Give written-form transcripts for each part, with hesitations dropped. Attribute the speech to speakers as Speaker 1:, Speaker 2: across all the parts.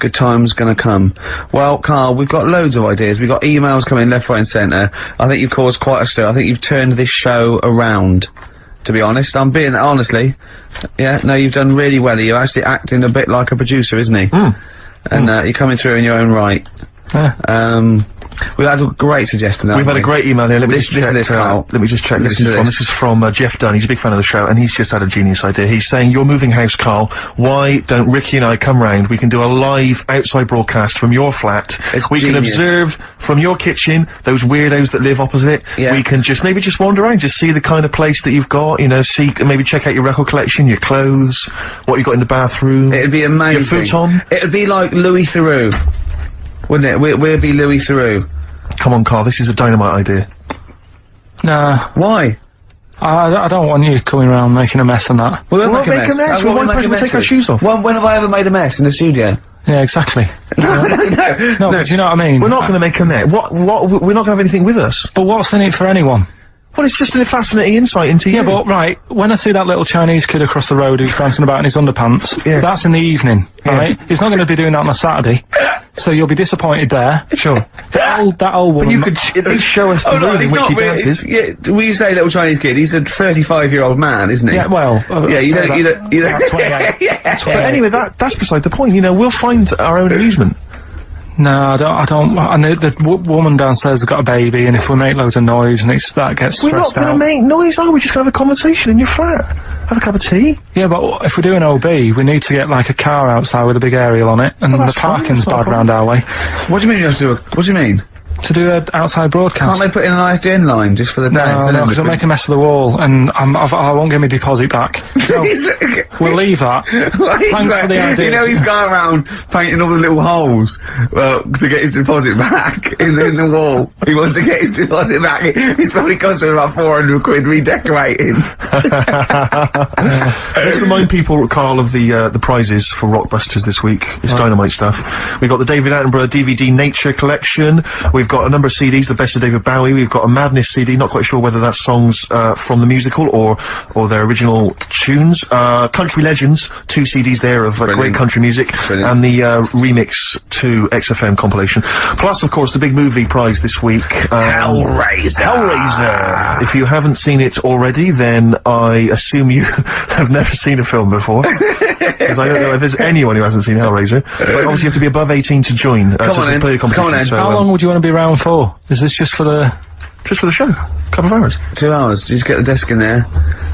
Speaker 1: Good times gonna come. Well, Karl, we've got loads of ideas. We've got emails coming left, right and centre. I think you've caused quite a stir. I think you've turned this show around, to be honest. I'm being, honestly. Yeah, no, you've done really well. You're actually acting a bit like a producer, isn't he? And, you're coming through in your own right. We've had a great suggestion.
Speaker 2: We've had a great email here. Let me just check this
Speaker 1: Karl.
Speaker 2: Let me just check this is from. This is from Jeff Dunn. He's a big fan of the show, and he's just had a genius idea. He's saying, "You're moving house, Karl. Why don't Ricky and I come round? We can do a live outside broadcast from your flat. We can observe from your kitchen those weirdos that live opposite. We can maybe just wander around, just see the kind of place that you've got. You know, maybe check out your record collection, your clothes, what you got in the bathroom.
Speaker 1: It'd be amazing.
Speaker 2: Your futon.
Speaker 1: It'd be like Louis Theroux, wouldn't it? We'll be Louis Theroux.
Speaker 2: Come on, Karl, this is a dynamite idea.
Speaker 3: Nah.
Speaker 1: Why?
Speaker 3: I don't want you coming around making a mess and that.
Speaker 1: We won't make a mess.
Speaker 2: One person will take our shoes off.
Speaker 1: When have I ever made a mess in the studio?
Speaker 3: Yeah, exactly.
Speaker 1: No,
Speaker 3: but do you know what I mean?
Speaker 2: We're not going to make a mess. We're not going to have anything with us.
Speaker 3: But what's in it for anyone?
Speaker 2: Well, it's just a fascinating insight into you.
Speaker 3: Yeah, but, right, when I see that little Chinese kid across the road who's dancing about in his underpants, that's in the evening, right? He's not going to be doing that on a Saturday, so you'll be disappointed there.
Speaker 2: Sure.
Speaker 3: That old woman...
Speaker 2: But you could at least show us the room in which he dances.
Speaker 1: Yeah, when you say little Chinese kid, he's a 35-year-old man, isn't he?
Speaker 3: Yeah, well...
Speaker 1: you don't...
Speaker 3: 28.
Speaker 1: Yeah.
Speaker 2: But anyway, that's beside the point, you know, we'll find our own amusement.
Speaker 3: No, I don't, and the woman downstairs has got a baby, and if we make loads of noise and that gets stressed out...
Speaker 2: We're not gonna make noise, are we? We're just gonna have a conversation in your flat. Have a cup of tea.
Speaker 3: Yeah, but if we're doing OB, we need to get, like, a car outside with a big aerial on it, and the parking's bad round our way.
Speaker 1: What do you mean you have to do what do you mean?
Speaker 3: To do an outside broadcast.
Speaker 1: Can't they put in an ISDN line just for the dance?
Speaker 3: No, because it'll make a mess of the wall, and I won't get my deposit back. So, we'll leave that. Thanks for the idea.
Speaker 1: You know, he's going around painting all the little holes, to get his deposit back in the wall. He wants to get his deposit back. It's probably cost him about 400 quid redecorating.
Speaker 2: Let's remind people, Karl, of the prizes for Rockbusters this week. It's dynamite stuff. We've got the David Attenborough DVD Nature Collection. We've got a number of CDs, the best of David Bowie. We've got a Madness CD, not quite sure whether that's songs from the musical or their original tunes. Country Legends, 2 CDs there of great country music. Brilliant. And the remix to XFM compilation. Plus, of course, the big movie prize this week. Hellraiser! If you haven't seen it already, then I assume you have never seen a film before. Because I don't know if there's anyone who hasn't seen Hellraiser. But obviously you have to be above 18 to join, to play the competition.
Speaker 1: Come on in.
Speaker 3: So, how long would you want to be around for? Is this just for the...
Speaker 2: Just for the show. Couple of hours.
Speaker 1: 2 hours. You just get the desk in there.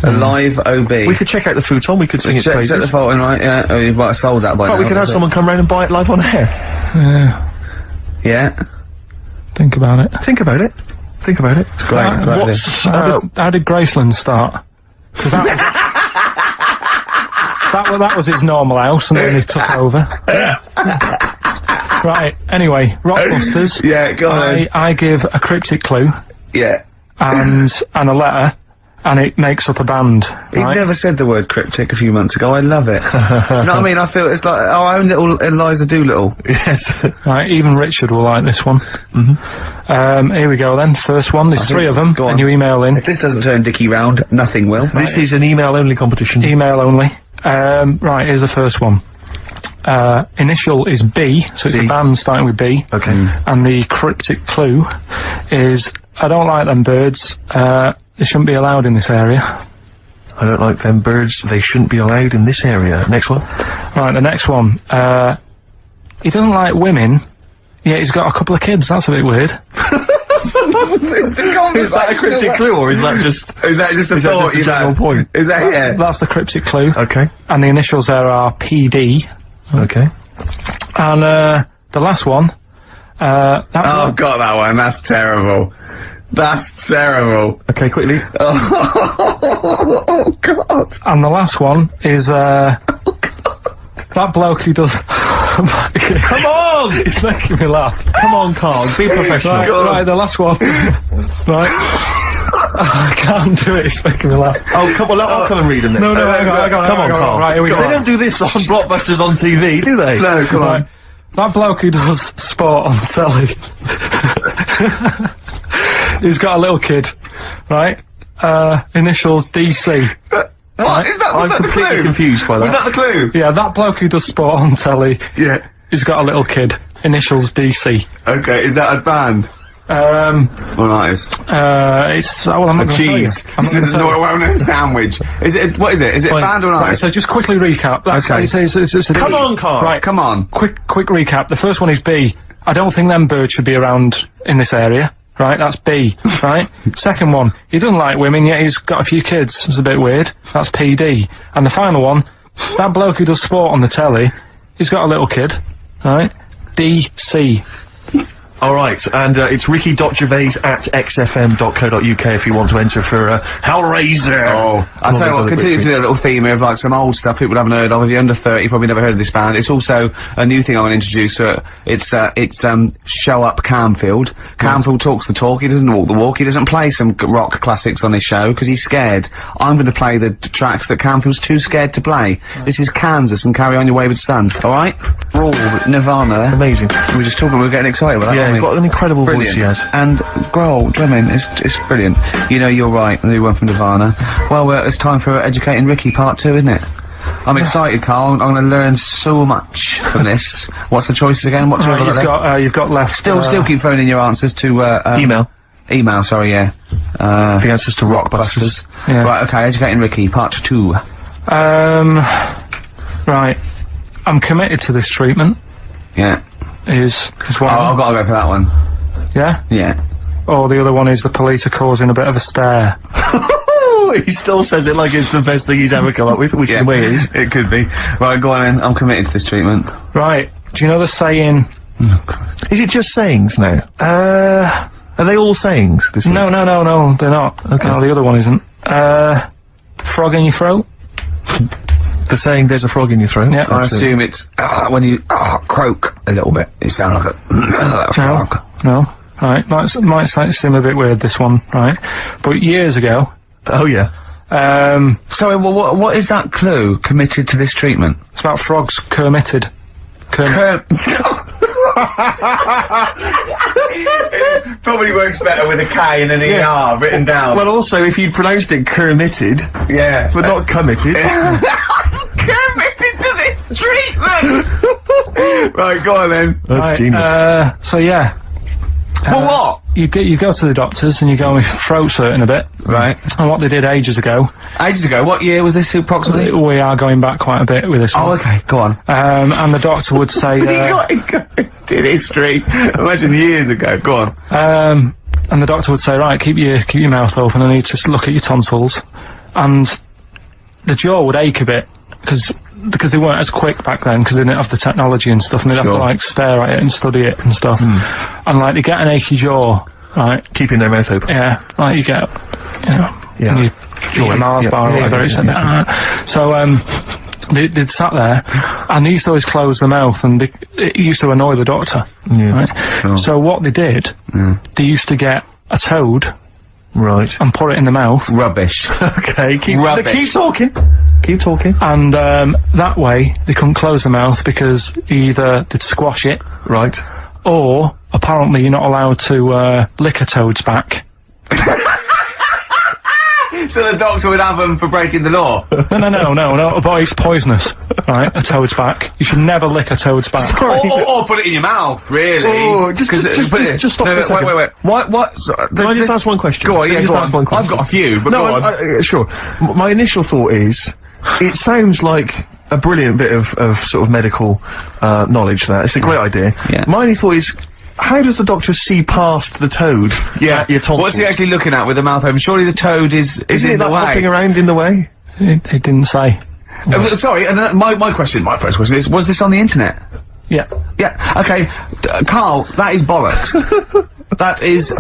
Speaker 1: A live OB.
Speaker 2: We could check out the futon, we could sing its praises.
Speaker 1: Check the fault in, right? Yeah. Oh, you might have sold that by now.
Speaker 2: We could have someone come round and buy it live on air.
Speaker 1: Yeah.
Speaker 3: Think about it.
Speaker 2: Think about it. Think about it.
Speaker 1: It's great.
Speaker 3: How did Graceland start? Because that was its normal house, and then they took over. Right, anyway, Rockbusters.
Speaker 1: Yeah, go on.
Speaker 3: I give a cryptic clue.
Speaker 1: Yeah.
Speaker 3: And a letter, and it makes up a band.
Speaker 1: He never said the word cryptic a few months ago. I love it. Do you know what I mean? I feel it's like our own little Eliza Doolittle.
Speaker 2: Yes.
Speaker 3: Right, even Richard will like this one. Here we go then. First one. There's 3 of them, and you email in.
Speaker 1: If this doesn't turn Dickie round, nothing will.
Speaker 2: This is an email-only competition.
Speaker 3: Email only. Right, here's the first one. Initial is B, so it's a band starting with B.
Speaker 2: Okay.
Speaker 3: And the cryptic clue is, I don't like them birds, they shouldn't be allowed in this area.
Speaker 2: I don't like them birds, they shouldn't be allowed in this area. Next one.
Speaker 3: Right, the next one. He doesn't like women, yet he's got a couple of kids, that's a bit weird.
Speaker 2: Is that a cryptic clue, or is that just a thought, you know? Point?
Speaker 1: Is that,
Speaker 3: That's the cryptic clue.
Speaker 2: Okay.
Speaker 3: And the initials there are PD.
Speaker 2: Okay.
Speaker 3: And, the last one,
Speaker 1: God, that one, that's terrible. That's terrible.
Speaker 2: Okay, quickly.
Speaker 1: Oh, God.
Speaker 3: And the last one is, that bloke who does...
Speaker 2: Come on!
Speaker 3: It's making me laugh.
Speaker 2: Come on, Karl, be professional.
Speaker 3: Right, the last one. Right. I can't do it, it's making me laugh.
Speaker 2: Oh, come on, I'll come and read them then.
Speaker 3: No, hang on,
Speaker 2: Come on, Karl.
Speaker 3: Right, here we go.
Speaker 2: They don't do this on Blockbusters on TV, do they?
Speaker 1: No, come on.
Speaker 3: That bloke who does sport on telly. He's got a little kid, right? Initials DC.
Speaker 1: What? Is that,
Speaker 2: I'm completely confused by that.
Speaker 1: Was that the clue?
Speaker 3: Yeah, that bloke who does sport on telly.
Speaker 1: Yeah.
Speaker 3: He's got a little kid. Initials DC.
Speaker 1: Okay, is that a band? Or an artist?
Speaker 3: It's, well, I'm not gonna tell you.
Speaker 1: Cheese. This is not a well-known sandwich. Is it, what is it? Is it a band or an
Speaker 3: Right,
Speaker 1: artist?
Speaker 3: so just quickly recap. That's
Speaker 1: Okay.
Speaker 3: it's
Speaker 2: Come on, Carl.
Speaker 3: Right,
Speaker 1: Come on.
Speaker 3: quick recap. The first one is B. I don't think them birds should be around in this area. Right, that's B. Right? Second one, he doesn't like women, yet he's got a few kids. It's a bit weird. That's PD. And the final one, that bloke who does sport on the telly, he's got a little kid. Right? DC.
Speaker 2: Alright, and it's ricky.gervais@xfm.co.uk if you want to enter for Hellraiser.
Speaker 1: Oh, I'll tell you what, continue to do a little theme here of like some old stuff people haven't heard of. If you're under 30, you probably never heard of this band. It's also a new thing I want to introduce to it. It's Show Up Camfield. Camfield talks the talk, he doesn't walk the walk, he doesn't play some rock classics on his show, because he's scared. I'm going to play the tracks that Camfield's too scared to play. This is Kansas and Carry On Your Wayward Son, alright? Brawl, Nirvana there.
Speaker 2: Amazing.
Speaker 1: We were just talking, we were getting excited about that,
Speaker 2: Yeah,
Speaker 1: aren't we?
Speaker 2: got an incredible
Speaker 1: Brilliant.
Speaker 2: voice he has.
Speaker 1: And Grohl, do you know what I mean? It's brilliant. You know, you're right, the new one from Nirvana. Well, it's time for Educating Ricky Part 2, isn't it? I'm excited, Carl. I'm going to learn so much from this. What's the choices again? What's
Speaker 3: Right, you've got left.
Speaker 1: Still keep phoning your answers to, Email, sorry, yeah.
Speaker 2: The answers to Rockbusters.
Speaker 3: Yeah.
Speaker 1: Right, okay, Educating Ricky, Part 2.
Speaker 3: Right. I'm committed to this treatment.
Speaker 1: Yeah.
Speaker 3: Is one.
Speaker 1: I've got to go for that one.
Speaker 3: Yeah?
Speaker 1: Yeah.
Speaker 3: Or the other one is the police are causing a bit of a stir.
Speaker 2: He still says it like it's the best thing he's ever come up with, which in a way it is.
Speaker 1: It could be. Right, go on then. I'm committed to this treatment.
Speaker 3: Right. Do you know the saying?
Speaker 2: Is it just sayings now? Are they all sayings this week?
Speaker 3: No, they're not.
Speaker 2: Okay.
Speaker 3: No, the other one isn't. Frog in your throat?
Speaker 2: The saying, there's a frog in your throat?
Speaker 3: Yeah.
Speaker 1: I assume it's when you croak a little bit. You sound like a frog.
Speaker 3: No. Right. Might seem a bit weird, this one, right? But years ago.
Speaker 2: Oh, yeah.
Speaker 1: Sorry, well, what is that clue? Committed to this treatment?
Speaker 3: It's about frogs Kermitted.
Speaker 1: Probably works better with a K and an ER written down.
Speaker 2: Well, also, if you'd pronounced it Kermitted,
Speaker 1: yeah.
Speaker 2: but not committed.
Speaker 1: Committed to this treatment! Right, go on then.
Speaker 2: That's genius.
Speaker 3: So yeah.
Speaker 1: Well, what?
Speaker 3: You go to the doctors and you go with throat hurting a bit.
Speaker 1: Right.
Speaker 3: And what they did ages ago.
Speaker 1: Ages ago? What year was this approximately?
Speaker 3: We are going back quite a bit with this one.
Speaker 1: Oh, okay, go on.
Speaker 3: And the doctor would say,
Speaker 1: He did history. Imagine years ago, go on.
Speaker 3: and the doctor would say, right, keep your mouth open, I need to look at your tonsils. And the jaw would ache a bit, because they weren't as quick back then, because they didn't have the technology and stuff, and they'd have to, like, stare at it and study it and stuff. And, like, they get an achy jaw, right?
Speaker 2: Keeping their mouth open.
Speaker 3: Yeah, like, you get, you know,
Speaker 2: Yeah.
Speaker 3: when you eat a Mars bar or whatever, it's So, they'd sat there, and they used to always close their mouth, and it used to annoy the doctor, right?
Speaker 1: Sure.
Speaker 3: So what they did, they used to get a toad,
Speaker 2: Right.
Speaker 3: and put it in the mouth.
Speaker 1: Rubbish.
Speaker 2: Okay, keep
Speaker 1: Rubbish.
Speaker 2: talking. Keep talking.
Speaker 3: And, that way, they couldn't close their mouth, because either they'd squash it,
Speaker 2: Right.
Speaker 3: or, apparently, you're not allowed to, lick a toad's back.
Speaker 1: So the doctor would have them for breaking the law?
Speaker 3: No, but it's poisonous, right? A toad's back. You should never lick a toad's back.
Speaker 1: Or put it in your mouth, really.
Speaker 2: Oh, just stop for a second.
Speaker 1: Wait. What?
Speaker 2: Can I just ask one question?
Speaker 1: Go on, yeah,
Speaker 2: Just
Speaker 1: go
Speaker 2: ask
Speaker 1: on.
Speaker 2: one question.
Speaker 1: I've got a few, but
Speaker 2: no,
Speaker 1: go on.
Speaker 2: sure. My initial thought is, it sounds like a brilliant bit of sort of medical, knowledge there. It's a great idea.
Speaker 1: Yeah.
Speaker 2: My only thought is, how does the doctor see past the toad?
Speaker 1: Yeah.
Speaker 2: At your tonsils?
Speaker 1: What's he actually looking at with the mouth open? Surely the toad is
Speaker 2: Isn't
Speaker 1: in
Speaker 2: it
Speaker 1: the
Speaker 2: like
Speaker 1: way.
Speaker 2: hopping around in the way?
Speaker 3: It didn't say.
Speaker 1: Sorry, and my first question is, was this on the internet?
Speaker 3: Yeah.
Speaker 1: Yeah, okay. Carl, that is bollocks. That is,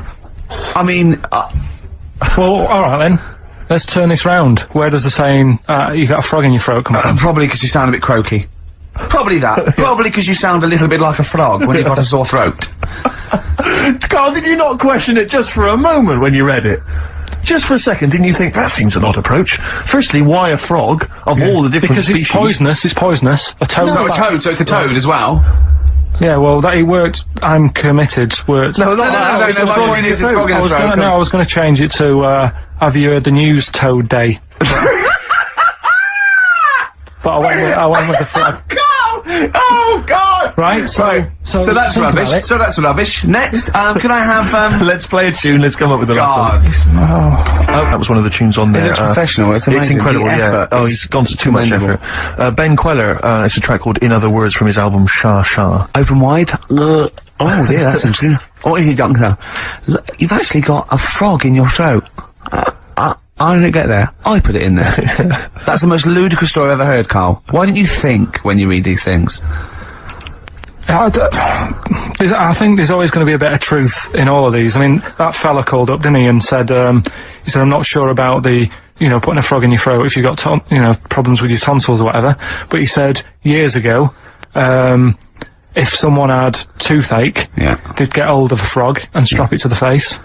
Speaker 1: I mean,
Speaker 3: Well, alright then. Let's turn this round. Where does the saying, you got a frog in your throat come from?
Speaker 1: probably because you sound a bit croaky. Probably that. Probably because you sound a little bit like a frog when you've got a sore throat.
Speaker 2: Carl, did you not question it just for a moment when you read it? Just for a second, didn't you think, that seems an odd approach? Firstly, why a frog, of all the different
Speaker 3: Because
Speaker 2: species?
Speaker 3: it's poisonous. A toad.
Speaker 1: So a toad, so it's a toad as well.
Speaker 3: Yeah, well, it worked. I'm committed. Worked.
Speaker 2: No,
Speaker 1: My point is it's frog in the throat.
Speaker 3: I was gonna change it to, have you heard the news Toad Day? But I went with the frog.
Speaker 1: Oh, God!
Speaker 3: Right, so
Speaker 1: that's
Speaker 3: think
Speaker 1: rubbish.
Speaker 3: about it.
Speaker 1: So that's rubbish. Next, can I have,
Speaker 2: Let's play a tune, let's come up with a
Speaker 1: God.
Speaker 2: that was one of the tunes on there.
Speaker 1: It looks professional, it's amazing.
Speaker 2: It's incredible,
Speaker 1: The
Speaker 2: yeah.
Speaker 1: effort
Speaker 2: Oh,
Speaker 1: is
Speaker 2: he's gone to too much
Speaker 1: commendable.
Speaker 2: effort. Ben Queller, it's a track called In Other Words from his album Shah Shah.
Speaker 1: Open wide. Oh dear, that's interesting. Oh, you doctor. You've actually got a frog in your throat. I didn't get there. I put it in there. That's the most ludicrous story I've ever heard, Carl. Why don't you think when you read these things?
Speaker 3: I think there's always going to be a bit of truth in all of these. I mean, that fella called up, didn't he, and said, he said, I'm not sure about the, putting a frog in your throat if you've got, problems with your tonsils or whatever. But he said, years ago, if someone had toothache, they'd get hold of a frog and strap it to the face.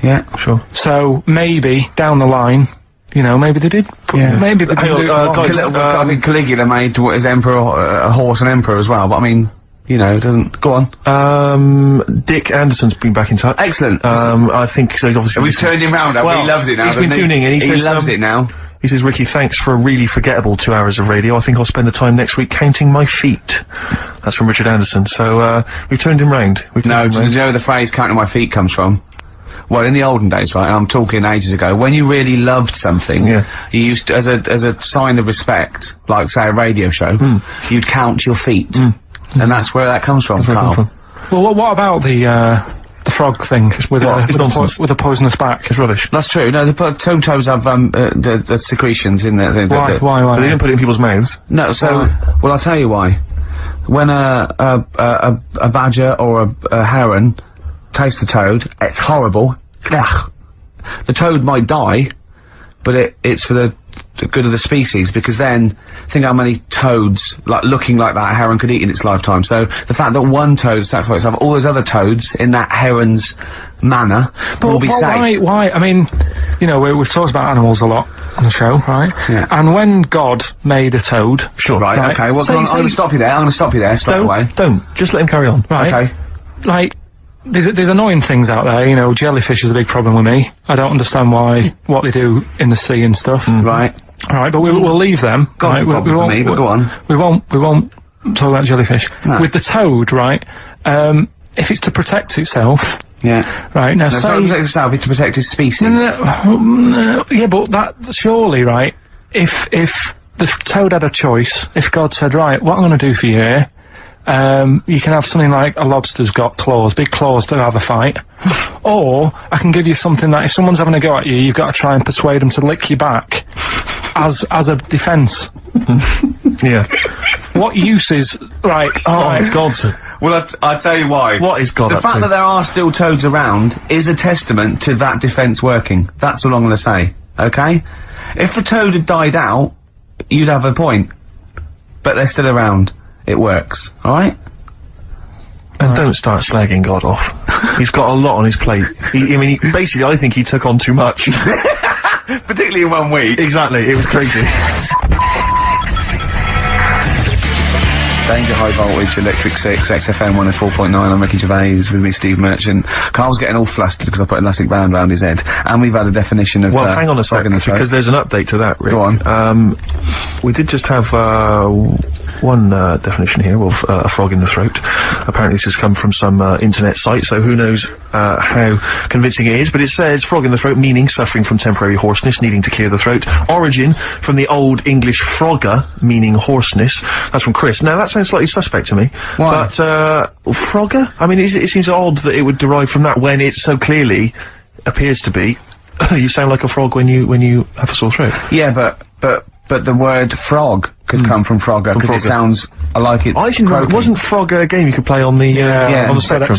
Speaker 1: Yeah, sure.
Speaker 3: So, maybe, down the line, maybe they did. Maybe they did do it
Speaker 1: I think Caligula made his emperor, a horse and emperor as well, but I mean, it doesn't... Go on.
Speaker 2: Dick Anderson's been back in touch.
Speaker 1: Excellent.
Speaker 2: I think so he's obviously...
Speaker 1: We've turned him round, he loves it now,
Speaker 2: he's been tuning in,
Speaker 1: he loves it now.
Speaker 2: He says, Ricky, thanks for a really forgettable 2 hours of radio. I think I'll spend the time next week counting my feet. That's from Richard Anderson. So, we've turned him round.
Speaker 1: Do you know where the phrase counting my feet comes from? Well, in the olden days, right, I'm talking ages ago, when you really loved something, you used to, as a sign of respect, like, say, a radio show, you'd count your feet. And that's where that comes from, Carl.
Speaker 3: Well, what about the frog thing with a poisonous back?
Speaker 2: It's rubbish.
Speaker 1: That's true. No, the toads have, the secretions in there.
Speaker 3: Why?
Speaker 2: They didn't put it in people's mouths.
Speaker 1: No, so, well, I'll tell you why. When a badger or a heron tastes the toad, it's horrible. Ugh. The toad might die, but it's for the good of the species, because then, think how many toads, looking like that, a heron could eat in its lifetime. So, the fact that one toad sacrificed itself, all those other toads, in that heron's manner, will be safe.
Speaker 3: Why? I mean, we've talked about animals a lot on the show, right? Yeah. And when God made a toad...
Speaker 1: Sure, right, okay, well, I'm gonna stop you there, straight away.
Speaker 2: Don't. Just let him carry on.
Speaker 3: Right. Okay. There's annoying things out there, jellyfish is a big problem with me. I don't understand what they do in the sea and stuff.
Speaker 1: Right.
Speaker 3: Right, but we'll leave them.
Speaker 1: God's a problem for me, but go on.
Speaker 3: We won't talk about jellyfish. No. With the toad, right, if it's to protect itself...
Speaker 1: Yeah.
Speaker 3: Right, now
Speaker 1: it's not to protect itself, it's to protect its species.
Speaker 3: Yeah, but that, surely, right, if the toad had a choice, if God said, right, what I'm gonna do for you here, you can have something like a lobster's got claws, big claws to have a fight. Or, I can give you something that if someone's having a go at you, you've got to try and persuade them to lick you back. As a defence.
Speaker 2: Yeah.
Speaker 3: What use is, right...
Speaker 2: Oh, God.
Speaker 1: Well, I'll tell you why.
Speaker 2: What is God
Speaker 1: The fact that there are still toads around is a testament to that defence working. That's all I'm gonna say. Okay? If the toad had died out, you'd have a point. But they're still around. It works. Alright?
Speaker 2: And don't start slagging God off. He's got a lot on his plate. Basically, I think he took on too much.
Speaker 1: Particularly in 1 week.
Speaker 2: Exactly. It was crazy.
Speaker 1: Danger High Voltage, Electric 6, XFM 104.9, I'm Ricky Gervais, with me Steve Merchant. Carl's getting all flustered because I put an elastic band around his head. And we've had a definition of,
Speaker 2: well, hang on a second, because there's an update to that, Rick.
Speaker 1: Go on.
Speaker 2: We did just have, one, definition here of, a frog in the throat. Apparently this has come from some, internet site, so who knows, how convincing it is, but it says frog in the throat, meaning suffering from temporary hoarseness, needing to clear the throat. Origin from the Old English frogger, meaning hoarseness. That's from Chris. Now, that sounds slightly suspect to me.
Speaker 1: Why?
Speaker 2: But, frogger? I mean, it seems odd that it would derive from that when it so clearly appears to be. You sound like a frog when you have a sore throat.
Speaker 1: Yeah, but the word frog could come from Frogger, because it sounds like it's
Speaker 2: I think it wasn't Frogger a game you could play on the, on the Spectrum.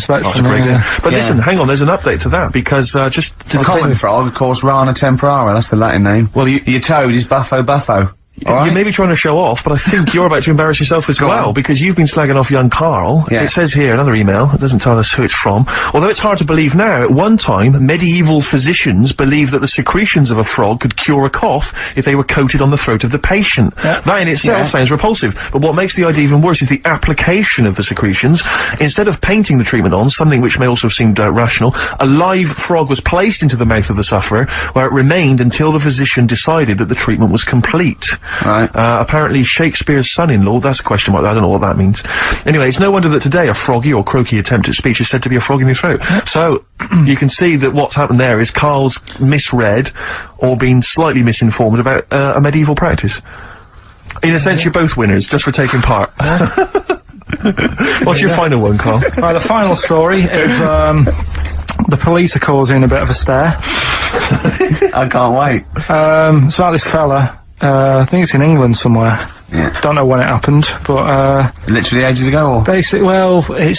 Speaker 2: But listen, hang on, there's an update to that, because, just to
Speaker 1: the common frog, of course, Rana temporara, that's the Latin name. Well, your toad is Buffo.
Speaker 2: You may be trying to show off, but I think you're about to embarrass yourself as well, because you've been slagging off young Karl. Yeah. It says here, another email, it doesn't tell us who it's from. Although it's hard to believe now, at one time, medieval physicians believed that the secretions of a frog could cure a cough if they were coated on the throat of the patient. Yeah. That in itself sounds repulsive, but what makes the idea even worse is the application of the secretions. Instead of painting the treatment on, something which may also have seemed rational, a live frog was placed into the mouth of the sufferer, where it remained until the physician decided that the treatment was complete.
Speaker 1: Right.
Speaker 2: Apparently Shakespeare's son-in-law, that's a question mark, I don't know what that means. Anyway, it's no wonder that today a froggy or croaky attempt at speech is said to be a frog in your throat. So, you can see that what's happened there is Karl's misread, or been slightly misinformed about, a medieval practice. In a sense, you're both winners, just for taking part. What's your final one, Karl?
Speaker 3: Right, the final story is, the police are causing a bit of a stir.
Speaker 1: I can't wait.
Speaker 3: It's about this fella, I think it's in England somewhere.
Speaker 1: Yeah.
Speaker 3: Don't know when it happened, but,
Speaker 1: Literally ages ago, or?
Speaker 3: basically, well, I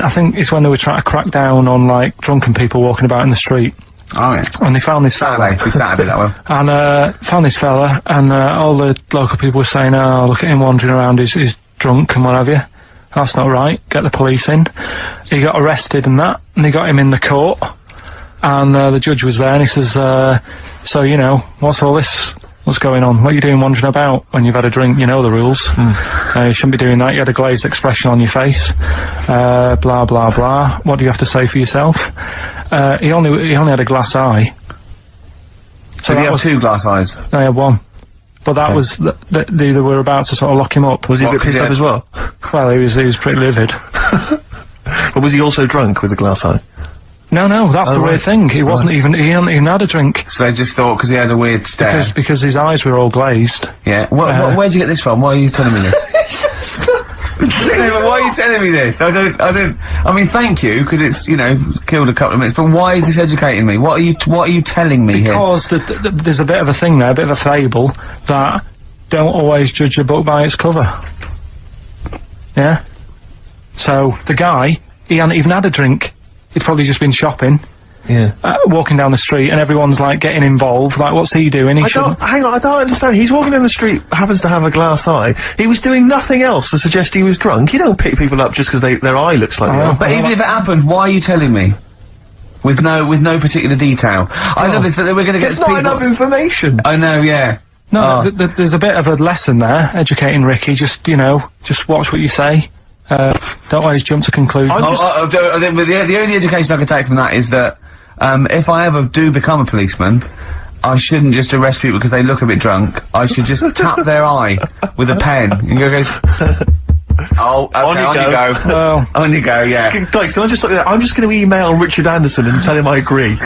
Speaker 3: think it's when they were trying to crack down on, like, drunken people walking about in the street.
Speaker 1: Oh, yeah.
Speaker 3: And they found this fella.
Speaker 1: Saturday. We Saturday that one.
Speaker 3: And, found this fella, and, all the local people were saying, oh, look at him wandering around, he's drunk and what have you. That's not right. Get the police in. He got arrested and that, and they got him in the court. And, the judge was there, and he says, so, you know, what's all this? What's going on? What are you doing wandering about when you've had a drink? You know the rules. You shouldn't be doing that. You had a glazed expression on your face. Blah, blah, blah. What do you have to say for yourself? He only had a glass eye.
Speaker 1: So he had 2 glass eyes?
Speaker 3: No, he had 1. But that was, they were about to sort of lock him up.
Speaker 2: Was he a bit pissed off as well?
Speaker 3: Well, he was pretty livid.
Speaker 2: But was he also drunk with a glass eye?
Speaker 3: No, that's the weird thing. He wasn't even, he hadn't even had a drink.
Speaker 1: So they just thought, because he had a weird stare.
Speaker 3: Because his eyes were all glazed.
Speaker 1: Yeah. Where'd you get this from? Why are you telling me this? No, but why are you telling me this? I mean, thank you, because it's, you know, killed a couple of minutes, but why is this educating me? What are you telling me here?
Speaker 3: Because there's a bit of a thing there, a bit of a fable, that don't always judge a book by its cover. Yeah? So, the guy, he hadn't even had a drink. He'd probably just been shopping.
Speaker 2: Yeah.
Speaker 3: Walking down the street, and everyone's, like, getting involved. Like, what's he doing?
Speaker 2: Hang on, I don't understand. He's walking down the street, happens to have a glass eye. He was doing nothing else to suggest he was drunk. You don't pick people up just because their eye looks like that.
Speaker 1: But even if it happened, why are you telling me? With no particular detail. I know this, but we're gonna get
Speaker 2: It's not enough information.
Speaker 1: I know, yeah.
Speaker 3: No, there's a bit of a lesson there, educating Ricky. Just, you know, just watch what you say. Don't always jump to conclusions.
Speaker 1: The only education I can take from that is that, if I ever do become a policeman, I shouldn't just arrest people because they look a bit drunk. I should just tap their eye with a pen and goes, oh, okay, on you go.
Speaker 3: Well,
Speaker 1: on you go, yeah.
Speaker 2: Guys, can I just look at that? I'm just going to email Richard Anderson and tell him I agree.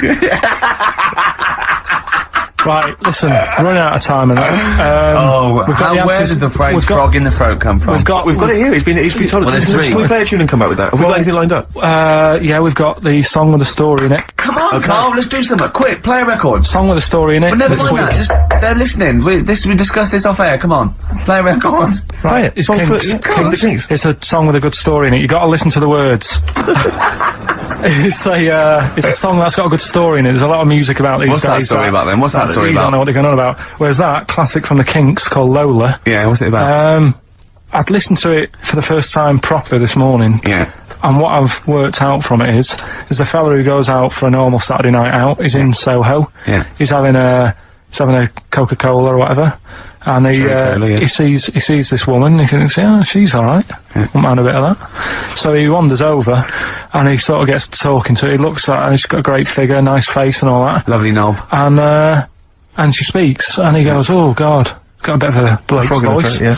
Speaker 3: right, listen, we're running out of time and that. We've got
Speaker 1: where did the phrase frog in the throat come from?
Speaker 2: We've got it here. He's been told.
Speaker 1: Well, there's 3.
Speaker 2: Can we play a tune and come back with that? Have we got anything lined up?
Speaker 3: Yeah, we've got the song with the story in it.
Speaker 1: Come on, Karl, let's do something. Quick, play a record.
Speaker 3: Song with a story in it.
Speaker 1: But never mind that, just, they're listening. We discussed this off air, come on. Play a record.
Speaker 3: Right, it's Kinks. It's a song with a good story in it. You gotta listen to the words. It's a song that's got a good story in it. There's a lot of music about these
Speaker 1: What's
Speaker 3: days.
Speaker 1: What's that story about then? What's that story
Speaker 3: about? You don't know what they're going on about. Whereas that, classic from the Kinks, called Lola.
Speaker 1: Yeah, what's it about?
Speaker 3: I'd listened to it for the first time properly this morning.
Speaker 1: Yeah.
Speaker 3: And what I've worked out from it is a fella who goes out for a normal Saturday night out. He's in Soho.
Speaker 1: Yeah.
Speaker 3: He's having a Coca-Cola or whatever. And he sees this woman, and he thinks, yeah, she's alright. Won't mind a bit of that. So he wanders over, and he sort of gets talking to her. He looks at her, and she's got a great figure, nice face and all that.
Speaker 1: Lovely knob.
Speaker 3: And she speaks, and he goes, oh God. Got a bit of a bloke's voice.
Speaker 2: Yeah.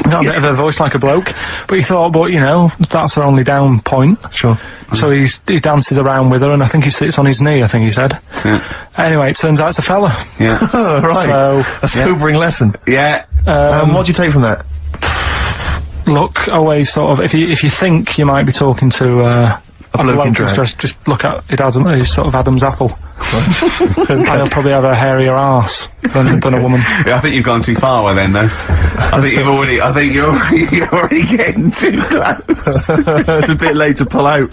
Speaker 3: Got a bit of a voice like a bloke. But he thought, but, you know, that's her only down point.
Speaker 2: Sure.
Speaker 3: So he dances around with her, and I think he sits on his knee, I think he said.
Speaker 1: Yeah.
Speaker 3: Anyway, it turns out it's a fella.
Speaker 1: Yeah.
Speaker 2: Right.
Speaker 3: So,
Speaker 2: a sobering lesson.
Speaker 1: Yeah.
Speaker 2: What do you take from that?
Speaker 3: Look, always sort of, if you think you might be talking to, a
Speaker 2: bloke in drag.
Speaker 3: Just look at his sort of Adam's apple. And he'll probably have a hairier arse than a woman.
Speaker 1: Yeah, I think you've gone too far then, though. I think you're already getting too close.
Speaker 2: It's a bit late to pull out.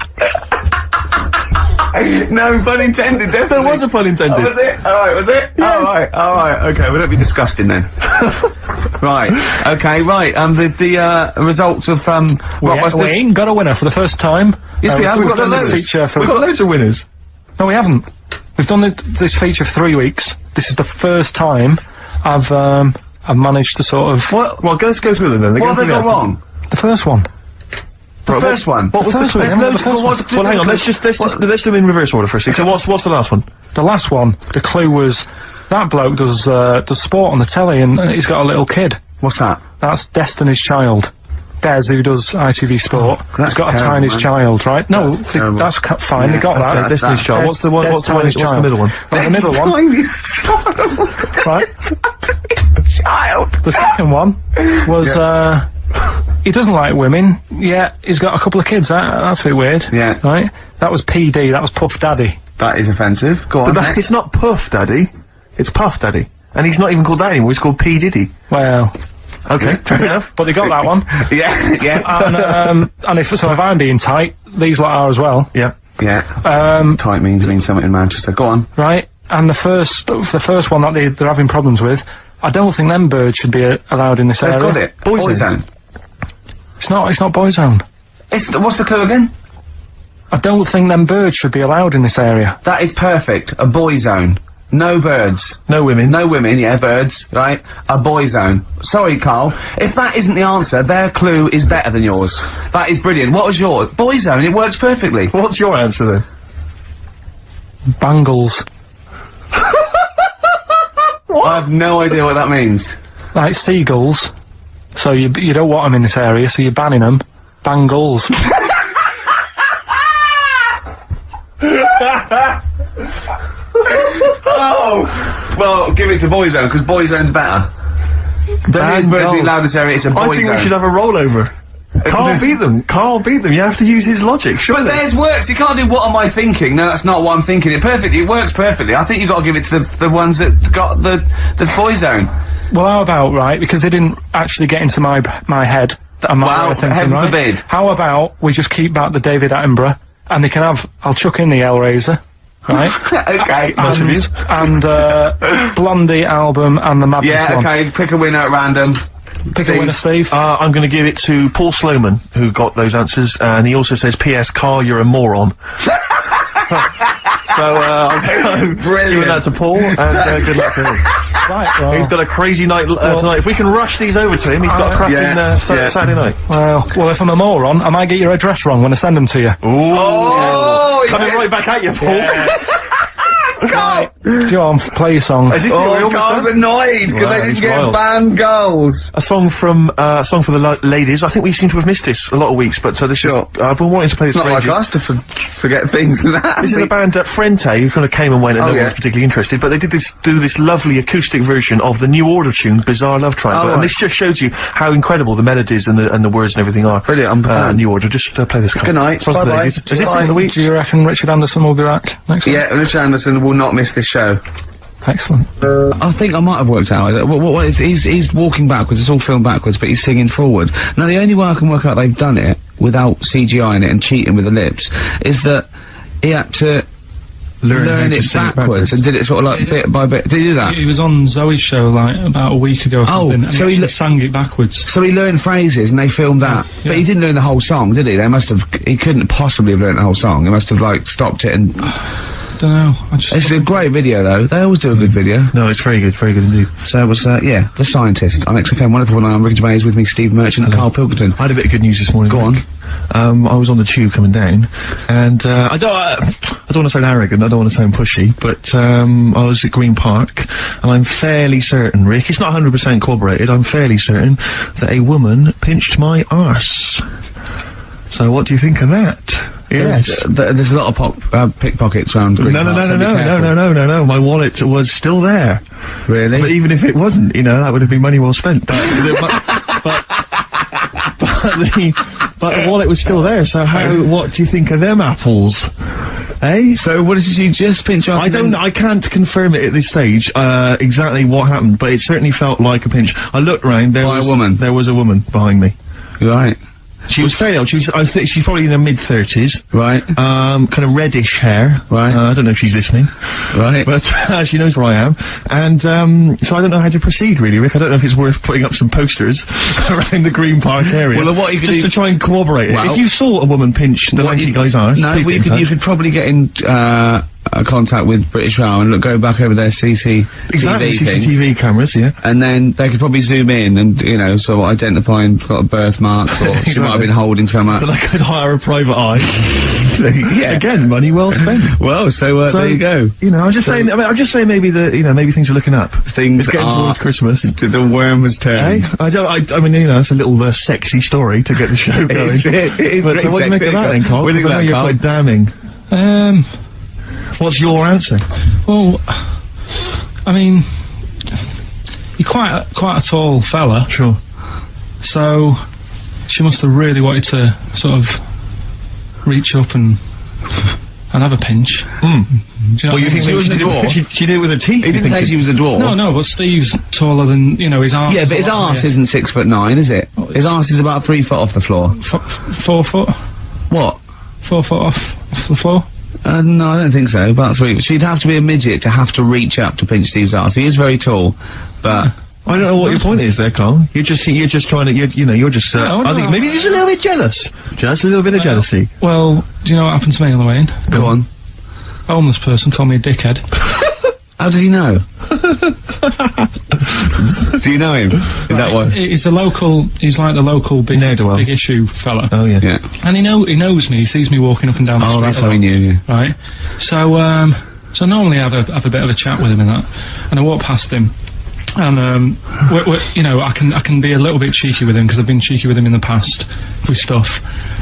Speaker 1: No, pun intended, definitely.
Speaker 2: There was a pun intended.
Speaker 1: Oh, was it? Alright, was it?
Speaker 2: Yes.
Speaker 1: Alright, okay, we don't be disgusting then. Right, okay, right, the results of,
Speaker 3: we ain't got a winner for the first time.
Speaker 1: Yes, we have.
Speaker 2: We've got loads of winners.
Speaker 3: No, we haven't. We've done this feature for 3 weeks. This is the first time I've managed to sort of...
Speaker 1: What?
Speaker 2: Well, let's go through them then.
Speaker 1: What have they got wrong?
Speaker 3: The first one.
Speaker 1: The first one?
Speaker 2: What was the first one? Well, hang on, let's do them in reverse order first. So what's the last one?
Speaker 3: The last one, the clue was That bloke does sport on the telly, and he's got a little kid.
Speaker 1: What's that?
Speaker 3: That's Destiny's Child. Des, who does ITV Sport,
Speaker 1: that's
Speaker 3: has got a
Speaker 1: terrible,
Speaker 3: tiny
Speaker 1: man.
Speaker 3: child, right? No,
Speaker 1: terrible.
Speaker 3: that's fine, they got that.
Speaker 2: Destiny's Child. What's the one? What's the middle one?
Speaker 3: Right, the middle one. Right.
Speaker 1: Child.
Speaker 3: The second one was, he doesn't like women, yet he's got a couple of kids. That's a bit weird.
Speaker 1: Yeah.
Speaker 3: Right? That was PD, that was Puff Daddy.
Speaker 1: That is offensive. Go on.
Speaker 2: But it's not Puff Daddy. It's Puff Daddy. And he's not even called that anymore, he's called P. Diddy.
Speaker 3: Well,
Speaker 2: Okay, fair enough.
Speaker 3: but they got that one.
Speaker 1: Yeah.
Speaker 3: And if I'm being tight, these lot are as well.
Speaker 2: Yeah.
Speaker 1: Yeah. Tight means something in Manchester. Go on.
Speaker 3: Right? And the first one that they're having problems with, I don't think them birds should be allowed in this
Speaker 1: They've
Speaker 3: area.
Speaker 1: got it. Boyzone.
Speaker 3: It's not Boyzone.
Speaker 1: What's the clue again?
Speaker 3: I don't think them birds should be allowed in this area.
Speaker 1: That is perfect. A boy zone. No birds.
Speaker 2: No women.
Speaker 1: No women, yeah, birds, right? A boy zone. Sorry, Carl. If that isn't the answer, their clue is better than yours. That is brilliant. What was yours? Boy zone, it works perfectly.
Speaker 2: What's your answer then?
Speaker 3: Bangles.
Speaker 1: I have no idea what that means.
Speaker 3: Like seagulls. So you don't want them in this area, so you're banning them. Bangles.
Speaker 1: Oh! Well, give it to boy zone, because boy zone's better. Don't use birds in the loudest area, it's a boy
Speaker 2: I think
Speaker 1: zone.
Speaker 2: we should have a rollover. Carl beat them. Carl beat them. You have to use his logic, surely.
Speaker 1: But theirs works. You can't do what am I thinking. No, that's not what I'm thinking. It works perfectly. I think you've got to give it to the ones that got the boy zone.
Speaker 3: Well, how about, right, because they didn't actually get into my head that I'm not thinking,
Speaker 1: heaven
Speaker 3: right?
Speaker 1: forbid.
Speaker 3: How about we just keep back the David Attenborough, and they can have, I'll chuck in the Hellraiser, right?
Speaker 1: Okay.
Speaker 3: and Blondie album and the Madness
Speaker 1: Yeah,
Speaker 3: one.
Speaker 1: okay. Pick a winner at random.
Speaker 3: Pick a winner, Steve.
Speaker 2: I'm going to give it to Paul Sloman, who got those answers, and he also says, P.S. Carl, you're a moron. So, I'm giving that to Paul, and good luck to him.
Speaker 3: Right, well.
Speaker 2: He's got a crazy night tonight. If we can rush these over to him, he's got a cracking Saturday night.
Speaker 3: Well, if I'm a moron, I might get your address wrong when I send them to you.
Speaker 1: Oh!
Speaker 2: Coming right back at you, Paul.
Speaker 3: Yes. Right. Go on, play your song.
Speaker 2: Is this
Speaker 1: Carl's annoyed because they didn't get banned goals.
Speaker 2: A song for the ladies. I think we seem to have missed this a lot of weeks, but this is, I've been wanting to play this
Speaker 1: It's
Speaker 2: for
Speaker 1: not like
Speaker 2: ages.
Speaker 1: us to forget things like that.
Speaker 2: This is a band, Frente, who kind of came and went and no one was particularly interested, but they do this lovely acoustic version of the New Order tune, Bizarre Love Triangle, and this just shows you how incredible the melodies and the words and everything are.
Speaker 1: Brilliant,
Speaker 2: New Order, just play this.
Speaker 1: Good night, bye-bye.
Speaker 2: Is this the week?
Speaker 3: Do you reckon Richard Anderson will be back next week?
Speaker 1: Yeah, Richard Anderson will not miss this show.
Speaker 3: Excellent.
Speaker 1: I think I might have worked out. What is, he's walking backwards, it's all filmed backwards, but he's singing forward. Now, the only way I can work out they've done it without CGI in it and cheating with the lips is that he had to learn it backwards and did it sort of like bit by bit. Did he do that?
Speaker 3: He was on Zoe's show like about a week ago or something, and
Speaker 1: so
Speaker 3: he sang it backwards.
Speaker 1: So he learned phrases and they filmed that.
Speaker 3: Yeah.
Speaker 1: But he didn't learn the whole song, did he? He couldn't possibly have learned the whole song. He must have, like, stopped it and...
Speaker 3: Don't know.
Speaker 1: It's a great video, though. They always do a good video.
Speaker 2: No, it's very good indeed.
Speaker 1: So it was, The Scientist on XFM. Wonderful one. I'm Ricky Gervais, with me, Steve Merchant and Karl Pilkington.
Speaker 2: I had a bit of good news this morning.
Speaker 1: Go on.
Speaker 2: I was on the tube coming down, and I don't want to sound arrogant, I don't want to sound pushy, but I was at Green Park, and I'm fairly certain, Rick, it's not 100% corroborated, I'm fairly certain that a woman pinched my arse. So what do you think of that? Yes.
Speaker 1: There's a lot of pickpockets around Green Park, so be careful.
Speaker 2: No, my wallet was still there.
Speaker 1: Really?
Speaker 2: But even if it wasn't, that would have been money well spent. But the wallet was still there, so what do you think of them apples? Eh?
Speaker 1: So what did you just pinch off?
Speaker 2: I can't confirm it at this stage, exactly what happened, but it certainly felt like a pinch. I looked round, there was a woman behind me.
Speaker 1: Right.
Speaker 2: She was fairly old. She's probably in her mid-30s.
Speaker 1: Right.
Speaker 2: Kind of reddish hair.
Speaker 1: Right.
Speaker 2: I don't know if she's listening.
Speaker 1: Right.
Speaker 2: But, she knows where I am. And, so I don't know how to proceed, really, Rick. I don't know if it's worth putting up some posters around the Green Park area.
Speaker 1: Well, what you could do...
Speaker 2: to try and corroborate it. If you saw a woman pinch the lanky guy's arse...
Speaker 1: No, you could probably get in, contact with British Rail and go back over their CCTV
Speaker 2: Exactly,
Speaker 1: thing.
Speaker 2: CCTV cameras, yeah.
Speaker 1: And then they could probably zoom in and, you know, sort of identify and got birthmarks or she might have been holding something.
Speaker 2: Then I could hire a private eye.
Speaker 1: Yeah.
Speaker 2: Again, money well spent.
Speaker 1: Well, so there you go.
Speaker 2: You know, I'm just saying, I'm just saying maybe maybe things are looking up.
Speaker 1: Things
Speaker 2: It's getting
Speaker 1: are
Speaker 2: towards Christmas.
Speaker 1: The worm has turned.
Speaker 2: Hey? I mean, you know, it's a little sexy story to get the show going.
Speaker 1: It is
Speaker 2: But
Speaker 1: pretty
Speaker 2: what do you make
Speaker 1: sexy.
Speaker 2: of that then, Carl?
Speaker 1: What do you
Speaker 2: 'Cause I know
Speaker 1: think
Speaker 2: you're
Speaker 1: of that,
Speaker 2: quite damning. What's your answer?
Speaker 3: Well, I mean, you're quite a tall fella,
Speaker 2: Sure.
Speaker 3: so she must have really wanted to sort of reach up and have a pinch. Do you know
Speaker 2: Well,
Speaker 3: what
Speaker 2: you
Speaker 3: I mean?
Speaker 2: think maybe she did it with her teeth?
Speaker 1: He didn't say she was a dwarf.
Speaker 3: No, but Steve's taller than, you know, his arse.
Speaker 1: Yeah, but his arse isn't 6'9", is it? His arse is about 3 foot off the floor.
Speaker 3: 4 foot?
Speaker 1: What?
Speaker 3: 4 foot off the floor?
Speaker 1: No, I don't think so. About 3. She'd have to be a midget to have to reach up to pinch Steve's arse. He is very tall, but
Speaker 2: I don't know what your point is there, Carl. You're just trying to, you're just,
Speaker 3: No,
Speaker 2: I think maybe you're just a little bit jealous. Just a little bit of jealousy.
Speaker 3: Well, do you know what happened to me on the way in?
Speaker 1: go on.
Speaker 3: A homeless person called me a dickhead.
Speaker 1: How did he know? Do you know him? Is that what?
Speaker 3: He's like the local big issue fella.
Speaker 2: Oh, yeah.
Speaker 1: Yeah.
Speaker 3: And he knows me, he sees me walking up and down the street.
Speaker 1: Oh, that's
Speaker 3: a
Speaker 1: how he
Speaker 3: lot,
Speaker 1: knew you.
Speaker 3: Right? So normally I have a bit of a chat with him and that. And I walk past him. And, you know, I can be a little bit cheeky with him, because I've been cheeky with him in the past with stuff.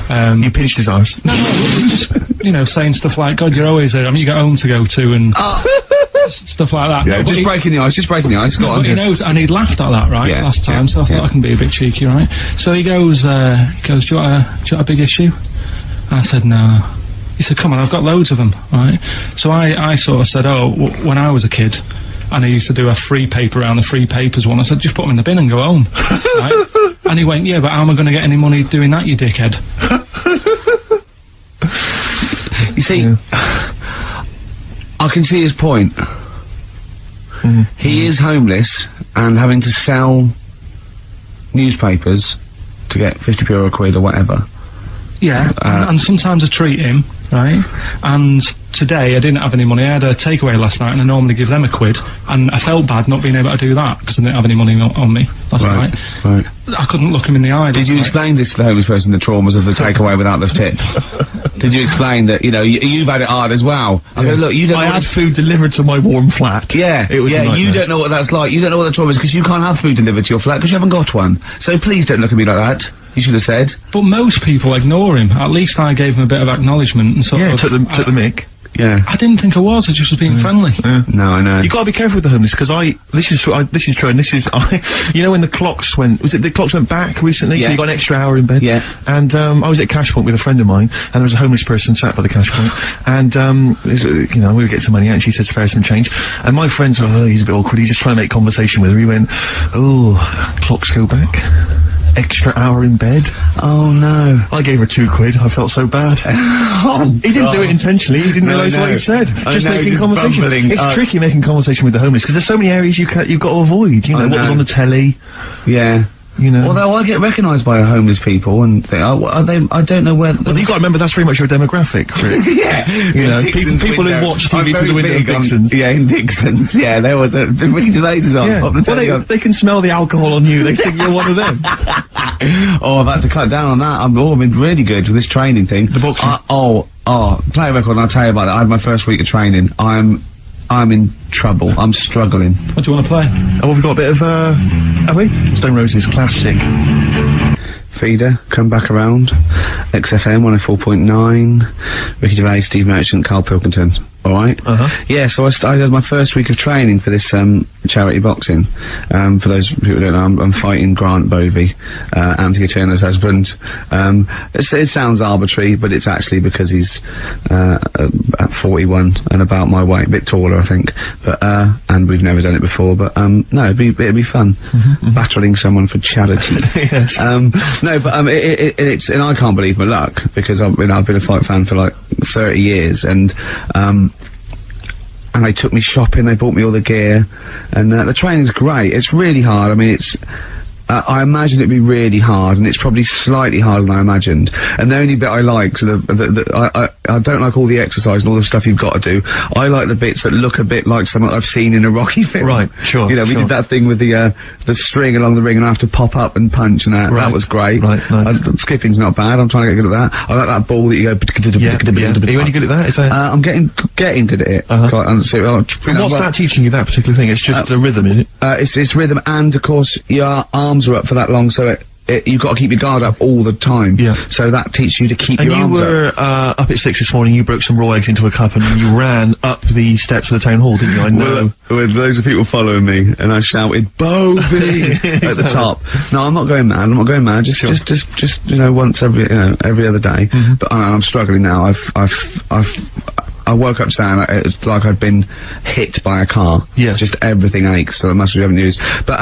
Speaker 2: You pinched his arse.
Speaker 3: No, just, you know, saying stuff like, God, you're always there, I mean, you got home to go to, and stuff like that.
Speaker 1: Yeah,
Speaker 3: But
Speaker 1: just breaking the ice, Go on.
Speaker 3: but he knows, and he laughed at that, right,
Speaker 1: Yeah,
Speaker 3: last time, so I thought I can be a bit cheeky, right? So he goes, do you want a big issue? I said, no. He said, come on, I've got loads of them, right? So I sort of said, when I was a kid, and I used to do a free paper around the free papers one, I said, just put them in the bin and go home, right? And he went, yeah, but how am I going to get any money doing that, you dickhead?
Speaker 1: You see, I can see his point. He is homeless and having to sell newspapers to get 50p or a quid or whatever.
Speaker 3: Yeah, and sometimes I treat him, right? And today I didn't have any money. I had a takeaway last night, and I normally give them a quid, and I felt bad not being able to do that because I didn't have any money on me last night.
Speaker 1: Right.
Speaker 3: I couldn't look him in the eye.
Speaker 1: Did you explain this to the homeless person, the traumas of the takeaway without the tip? Did you explain that, you know, you've had it hard as well? I go, look, you don't know
Speaker 2: I had food delivered to my warm flat.
Speaker 1: Yeah,
Speaker 2: It was a nightmare.
Speaker 1: you don't know what that's like. You don't know what the trauma is because you can't have food delivered to your flat because you haven't got one. So please don't look at me like that. You should have said.
Speaker 3: But most people ignore him. At least I gave him a bit of acknowledgement and sort of...
Speaker 2: took the mick.
Speaker 1: Yeah.
Speaker 3: I didn't think I was. I just was being friendly.
Speaker 1: No, I know.
Speaker 2: You gotta be careful with the homeless, because this is true, and this is, you know when the clocks went back recently?
Speaker 1: Yeah.
Speaker 2: So you got an extra hour in bed?
Speaker 1: Yeah.
Speaker 2: And, I was at Cash Point with a friend of mine, and there was a homeless person sat by the Cash Point, and, you know, we would get some money out, and she said, spare some change. And my friend said, oh, he's a bit awkward, he's just trying to make conversation with her. He went, oh, clocks go back. Extra hour in bed.
Speaker 1: Oh no.
Speaker 2: I gave her 2 quid. I felt so bad. He didn't do it intentionally. He didn't realise what he said. Just making conversation. It's tricky making conversation with the homeless because there's so many areas you've got to avoid. You know what was on the telly.
Speaker 1: Yeah.
Speaker 2: You know.
Speaker 1: Although I get recognised by homeless people and think, oh, are they? I don't know where.
Speaker 2: Well, you got to remember that's very much your demographic.
Speaker 1: Yeah.
Speaker 2: You know, people who watch TV through the window of Dixon's.
Speaker 1: Yeah, in Dixon's. Yeah, there was a Ricky Gervais as well.
Speaker 2: Yeah. Well, they can smell the alcohol on you. They think you're one of them.
Speaker 1: Oh, I've had to cut down on that. I've been really good with this training thing.
Speaker 2: The boxing.
Speaker 1: Play a record and I'll tell you about that. I had my first week of training. I'm in trouble. I'm struggling.
Speaker 3: What do you want to play?
Speaker 2: Oh, we've got a bit of, have we? Stone Roses, classic.
Speaker 1: Feeder, come back around. XFM 104.9. Ricky Gervais, Steve Merchant, Karl Pilkington. Alright? Yeah, so I had my first week of training for this, charity boxing. For those who don't know, I'm fighting Grant Bovey, Anthea Turner's husband. It sounds arbitrary, but it's actually because he's, at 41 and about my weight, a bit taller, I think. But, and we've never done it before, but, no, it'd be fun. Battling someone for charity.
Speaker 2: Yes.
Speaker 1: No, but, it's, and I can't believe my luck, because I've been a fight fan for like 30 years, and they took me shopping, they bought me all the gear, and the training's great. It's really hard. I mean, I imagine it'd be really hard, and it's probably slightly harder than I imagined. And the only bit I like, so I don't like all the exercise and all the stuff you've got to do. I like the bits that look a bit like something I've seen in a Rocky film.
Speaker 2: Right, sure.
Speaker 1: You know, we did that thing with the string along the ring, and I have to pop up and punch, and that was great.
Speaker 2: Right, nice.
Speaker 1: Skipping's not bad. I'm trying to get good at that. I like that ball that you go.
Speaker 2: Are you any good at that? Is that?
Speaker 1: I'm getting good at it. Quite honestly.
Speaker 2: What's that teaching you, that particular thing? It's just the rhythm, is it?
Speaker 1: It's rhythm, and of course your arms are up for that long, so you've got to keep your guard up all the time.
Speaker 2: Yeah.
Speaker 1: So that teaches you to keep your arms up.
Speaker 2: And you were up at 6 this morning, you broke some raw eggs into a cup and you ran up the steps of the town hall, didn't you? I know.
Speaker 1: With loads of people following me, and I shouted, "Bovey!" at the top. No, I'm not going mad. Just you know, once every other day. But I'm struggling now. I woke up today and it's like I'd been hit by a car.
Speaker 2: Yeah.
Speaker 1: Just everything aches, so muscles you haven't used. But,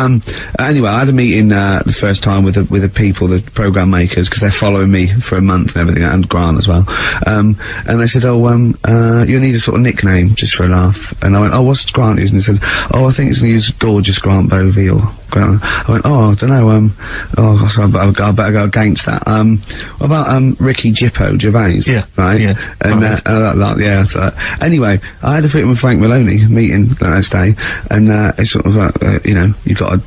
Speaker 1: anyway, I had a meeting, the first time with the people, the program makers, because they're following me for a month and everything, and Grant as well. And they said, you need a sort of nickname, just for a laugh. And I went, what's Grant using? They said, I think it's gonna use Gorgeous Grant Bovey, or Grant. I went, I don't know, so I better go against that. What about, Ricky Jippo Gervais?
Speaker 2: Yeah.
Speaker 1: Right?
Speaker 2: Yeah.
Speaker 1: And, yeah. So, anyway, I had a meeting with Frank Maloney meeting the next day, and it's sort of like, you've got to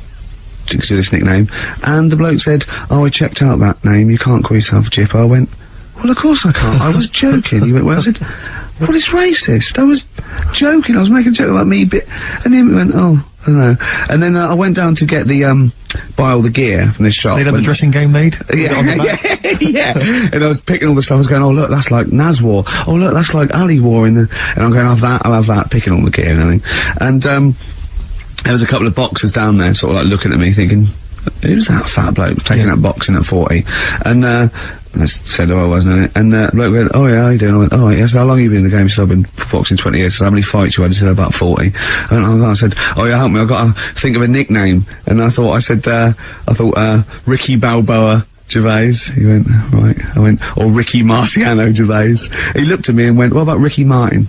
Speaker 1: do this nickname, and the bloke said, I checked out that name, you can't call yourself Jippo. I went, well, of course I can't. I was joking. He went, well, I said, well, it's racist. I was joking. I was making a joke about me, and he went, I don't know. And then I went down to get buy all the gear from this shop.
Speaker 2: They'd have the dressing game made?
Speaker 1: Yeah. And I was picking all the stuff, I was going, oh look, that's like Naz wore. Oh look, that's like Ali wore and I'm going, I'll have that, picking all the gear and everything. And, there was a couple of boxers down there, sort of like looking at me thinking, who's that fat bloke taking up boxing at 40? And, I said, I wasn't it? And, the bloke went, oh yeah, how you doing? I went, oh yeah, so how long have you been in the game? He said, I've been boxing 20 years. So how many fights you had? He said, about 40. I said, oh yeah, help me, I've got to think of a nickname. And I thought, Ricky Balboa Gervais. He went, right. I went, or Ricky Marciano Gervais. He looked at me and went, what about Ricky Martin?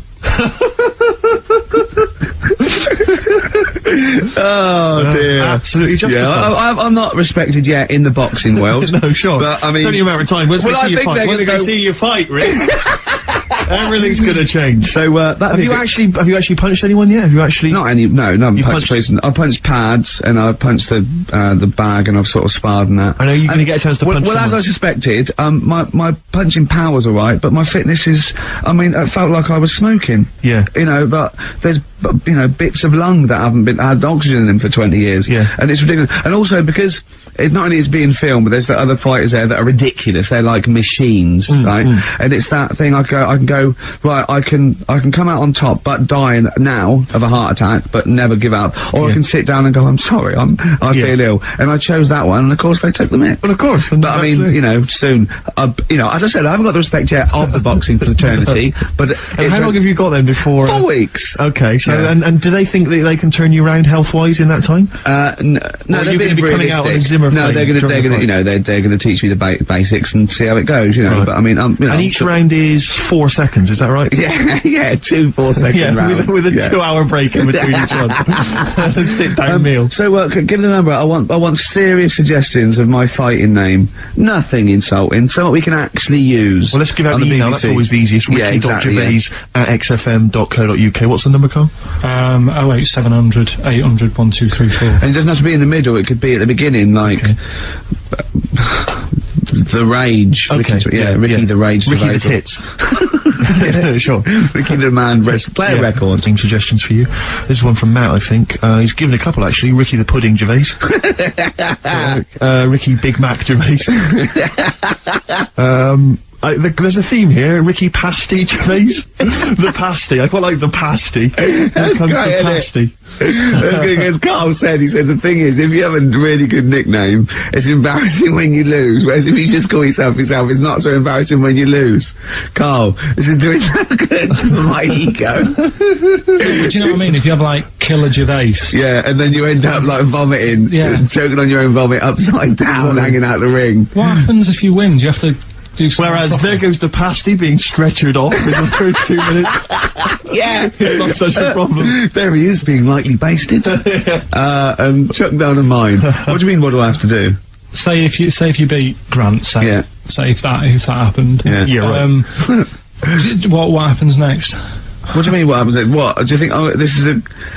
Speaker 1: Oh dear.
Speaker 2: Absolutely justified.
Speaker 1: Yeah, I'm not respected yet in the boxing world.
Speaker 2: No, sure.
Speaker 1: But I mean,
Speaker 2: it's only a matter of time. Once they see you fight, Rick, everything's gonna change. So, have you actually punched anyone yet? Have you actually?
Speaker 1: No, punched person. I've punched pads, and I've punched the bag, and I've sort of sparred and that.
Speaker 2: I know you're gonna get a chance to punch
Speaker 1: Well, as I suspected, my punching power's alright, but my fitness is, it felt like I was smoking.
Speaker 2: Yeah.
Speaker 1: But there's, bits of lung that haven't had oxygen in them for 20 years.
Speaker 2: Yeah.
Speaker 1: And it's ridiculous. And also because it's not only it's being filmed, but there's the other fighters there that are ridiculous. They're like machines, right? And it's that thing I can go, right, I can come out on top, but die now of a heart attack, but never give up. Or I can sit down and go, I'm sorry, I feel ill. And I chose that one, and of course they took the mick.
Speaker 2: Well, of course.
Speaker 1: But I mean, soon, as I said, I haven't got the respect yet of the boxing fraternity, but
Speaker 2: and how long have you got then before?
Speaker 1: 4 weeks.
Speaker 2: Okay, so, and do they think that they can turn you around health-wise in that time?
Speaker 1: No, they're being realistic. No, they're gonna teach me the basics and see how it goes, Right. But I mean,
Speaker 2: and each round is 4 seconds, is that right?
Speaker 1: Yeah, 2 4-second rounds.
Speaker 2: With a 2-hour break in between each one. A sit-down meal.
Speaker 1: So, give the number. I want serious suggestions of my fighting name. Nothing insulting, something we can actually use.
Speaker 2: Well, let's give out the email, that's always the easiest. Ricky.Gervais@xfm.co.uk. What's the number, Carl?
Speaker 3: 08700 800 1234.
Speaker 1: And it doesn't have to be in the middle, it could be at the beginning, like, the Rage.
Speaker 2: Okay.
Speaker 1: Ricky the Rage.
Speaker 2: Ricky the Tits.
Speaker 1: Yeah, sure. Ricky the Man Player Record.
Speaker 2: Team suggestions for you. This is one from Matt, I think. He's given a couple, actually. Ricky the Pudding Gervais. Ricky Big Mac Gervais. There's a theme here, Ricky Pasty Gervais. The pasty, I quite like the pasty. That's comes great, the pasty.
Speaker 1: As Carl said, he says the thing is, if you have a really good nickname, it's embarrassing when you lose, whereas if you just call yourself, it's not so embarrassing when you lose. Carl, this is doing so good for my ego.
Speaker 3: But do you know what I mean? If you have, like, Killer Gervais.
Speaker 1: Yeah, and then you end up, like, vomiting, choking on your own vomit upside down, hanging out the ring.
Speaker 3: What happens if you win? Do you have to do something
Speaker 2: Whereas
Speaker 3: proper.
Speaker 2: there goes the pasty being stretchered off in the first 2 minutes.
Speaker 1: Yeah.
Speaker 2: It's not such a problem.
Speaker 1: There he is, being lightly basted. And chucked down a mine. What do you mean, what do I have to do?
Speaker 3: Say if you beat Grant, say if that happened.
Speaker 2: Yeah, right.
Speaker 3: What happens next?
Speaker 1: What do you mean, what happens next? What? Do you think, this is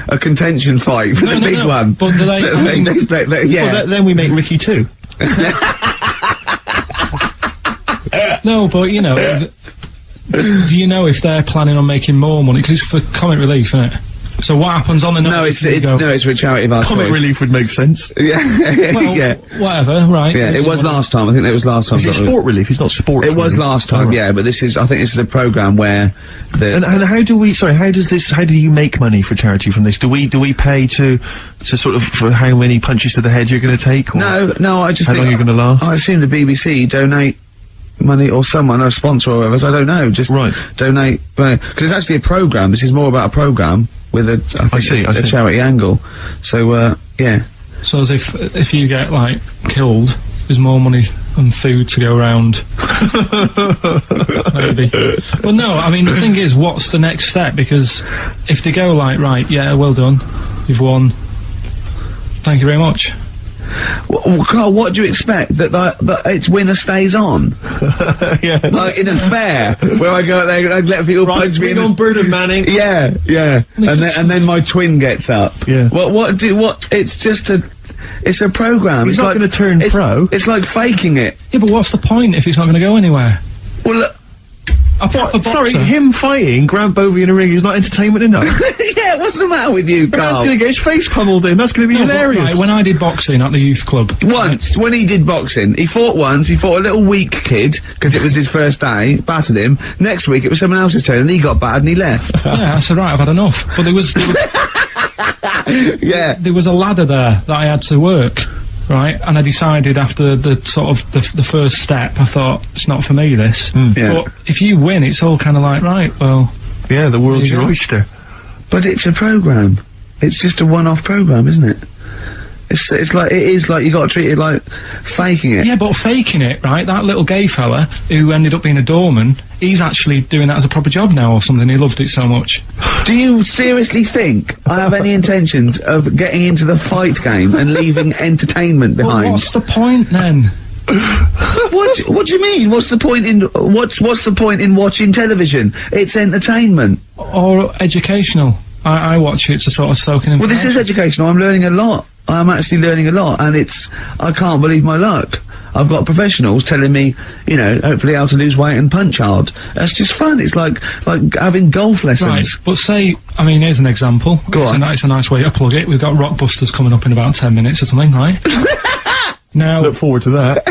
Speaker 1: a contention fight for the big one?
Speaker 3: But do they,
Speaker 1: yeah.
Speaker 2: Well, then we make Ricky 2.
Speaker 3: No, but you know, do you know if they're planning on making more money? Because it's for comic relief, isn't it? So what happens on the night?
Speaker 1: No, it's for a charity of our
Speaker 2: Comic
Speaker 1: choice.
Speaker 2: relief would make sense.
Speaker 1: Yeah.
Speaker 3: Well,
Speaker 1: Yeah.
Speaker 3: whatever, right.
Speaker 1: Yeah, it was last time. I think it was last time.
Speaker 2: Is it sport relief? It's not sport.
Speaker 1: It was last time,
Speaker 2: right.
Speaker 1: yeah, but this is, I think this is a programme where
Speaker 2: And how do you make money for charity from this? Do we pay to sort of, for how many punches to the head you're gonna take? Or
Speaker 1: No, I just
Speaker 2: how
Speaker 1: think
Speaker 2: long you're gonna last?
Speaker 1: I assume the BBC donate money, or someone, or a sponsor or whatever, so I don't know, just donate, because it's actually a programme. This is more about a programme with I see. A charity angle. So, yeah.
Speaker 3: So as if you get, like, killed, there's more money and food to go around. Maybe. But no, I mean, the thing is, what's the next step? Because if they go like, right, yeah, well done, you've won, thank you very much.
Speaker 1: Well, Carl, what do you expect? That it's winner stays on?
Speaker 2: Yeah.
Speaker 1: Like in a fair, where I go out there and I let people punch me in
Speaker 2: on Bird and Manning.
Speaker 1: Yeah, yeah. And then my twin gets up.
Speaker 2: Yeah.
Speaker 1: It's just it's a programme.
Speaker 2: He's not gonna turn pro.
Speaker 1: It's like faking it.
Speaker 3: Yeah, but what's the point if it's not going to go anywhere?
Speaker 1: Well, look.
Speaker 2: Sorry, him fighting Grant Bovey in a ring is not entertainment enough.
Speaker 1: Yeah, what's the matter with you, Carl?
Speaker 2: That's gonna get his face pummeled in. That's gonna be hilarious.
Speaker 3: Right, when I did boxing at the youth club.
Speaker 1: Once, when he did boxing, he fought once, he fought a little weak kid, because it was his first day, battered him. Next week, it was someone else's turn, and he got battered and he left.
Speaker 3: Yeah, I said, right, I've had enough. But there was
Speaker 1: Yeah.
Speaker 3: there was a ladder there that I had to work. Right, and I decided after the sort of the first step, I thought, it's not for me, this.
Speaker 1: Yeah.
Speaker 3: But if you win, it's all kind of like, right, well...
Speaker 2: Yeah, the world's
Speaker 3: There you
Speaker 2: your
Speaker 3: go.
Speaker 2: oyster.
Speaker 1: But it's a programme. It's just a one-off programme, isn't it? It's like, it is like, you gotta treat it like faking it.
Speaker 3: Yeah, but faking it, right, that little gay fella who ended up being a doorman, he's actually doing that as a proper job now or something, he loved it so much.
Speaker 1: Do you seriously think I have any intentions of getting into the fight game and leaving entertainment
Speaker 3: Well,
Speaker 1: behind?
Speaker 3: what's the point then?
Speaker 1: What do you mean? What's the point in, what's the point in watching television? It's entertainment.
Speaker 3: Or educational. I watch it to sort of soak in
Speaker 1: Well, this is educational. I'm learning a lot. I'm actually learning a lot, and I can't believe my luck. I've got professionals telling me, you know, hopefully how to lose weight and punch hard. That's just fun. It's like having golf lessons.
Speaker 3: Right, but say, I mean, here's an example.
Speaker 1: Go on.
Speaker 3: It's a nice way to plug it. We've got Rockbusters coming up in about 10 minutes or something, right? Now,
Speaker 2: Look forward to that.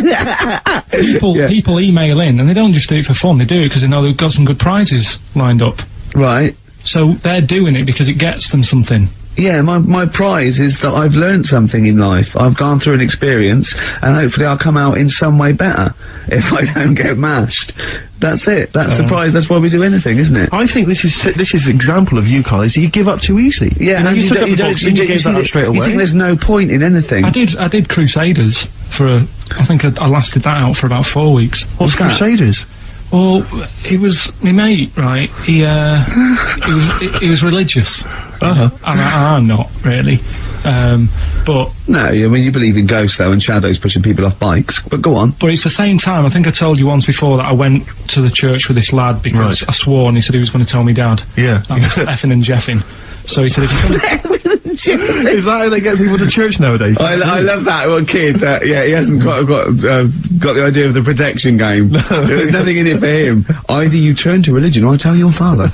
Speaker 3: people email in, and they don't just do it for fun, they do it because they know they've got some good prizes lined up.
Speaker 1: Right.
Speaker 3: So they're doing it because it gets them something.
Speaker 1: Yeah, my prize is that I've learned something in life. I've gone through an experience, and hopefully I'll come out in some way better if I don't get mashed. That's it. That's the prize. That's why we do anything, isn't it?
Speaker 2: I think this is an example of you, Carl, is you give up too easily.
Speaker 1: Yeah,
Speaker 2: you
Speaker 1: and
Speaker 2: took up the boxing, you gave that up straight
Speaker 1: You
Speaker 2: away.
Speaker 1: think there's no point in anything?
Speaker 3: I did Crusaders for I think I lasted that out for about 4 weeks.
Speaker 2: What's
Speaker 1: that?
Speaker 2: Crusaders?
Speaker 3: Well, he was my mate, right? He was religious.
Speaker 2: Uh-huh.
Speaker 3: And I'm not really. But
Speaker 1: No, I mean, you believe in ghosts, though, and shadows pushing people off bikes. But go on.
Speaker 3: it's the same time, I think I told you once before that I went to the church with this lad because I swore and he said he was going to tell me dad.
Speaker 2: Yeah.
Speaker 3: I was effing and jeffing. So he said, if you come
Speaker 2: Is that how they get people to church nowadays?
Speaker 1: I love that little kid that, yeah, he hasn't got the idea of the protection game. There's nothing in it for him. Either you turn to religion or I tell your father.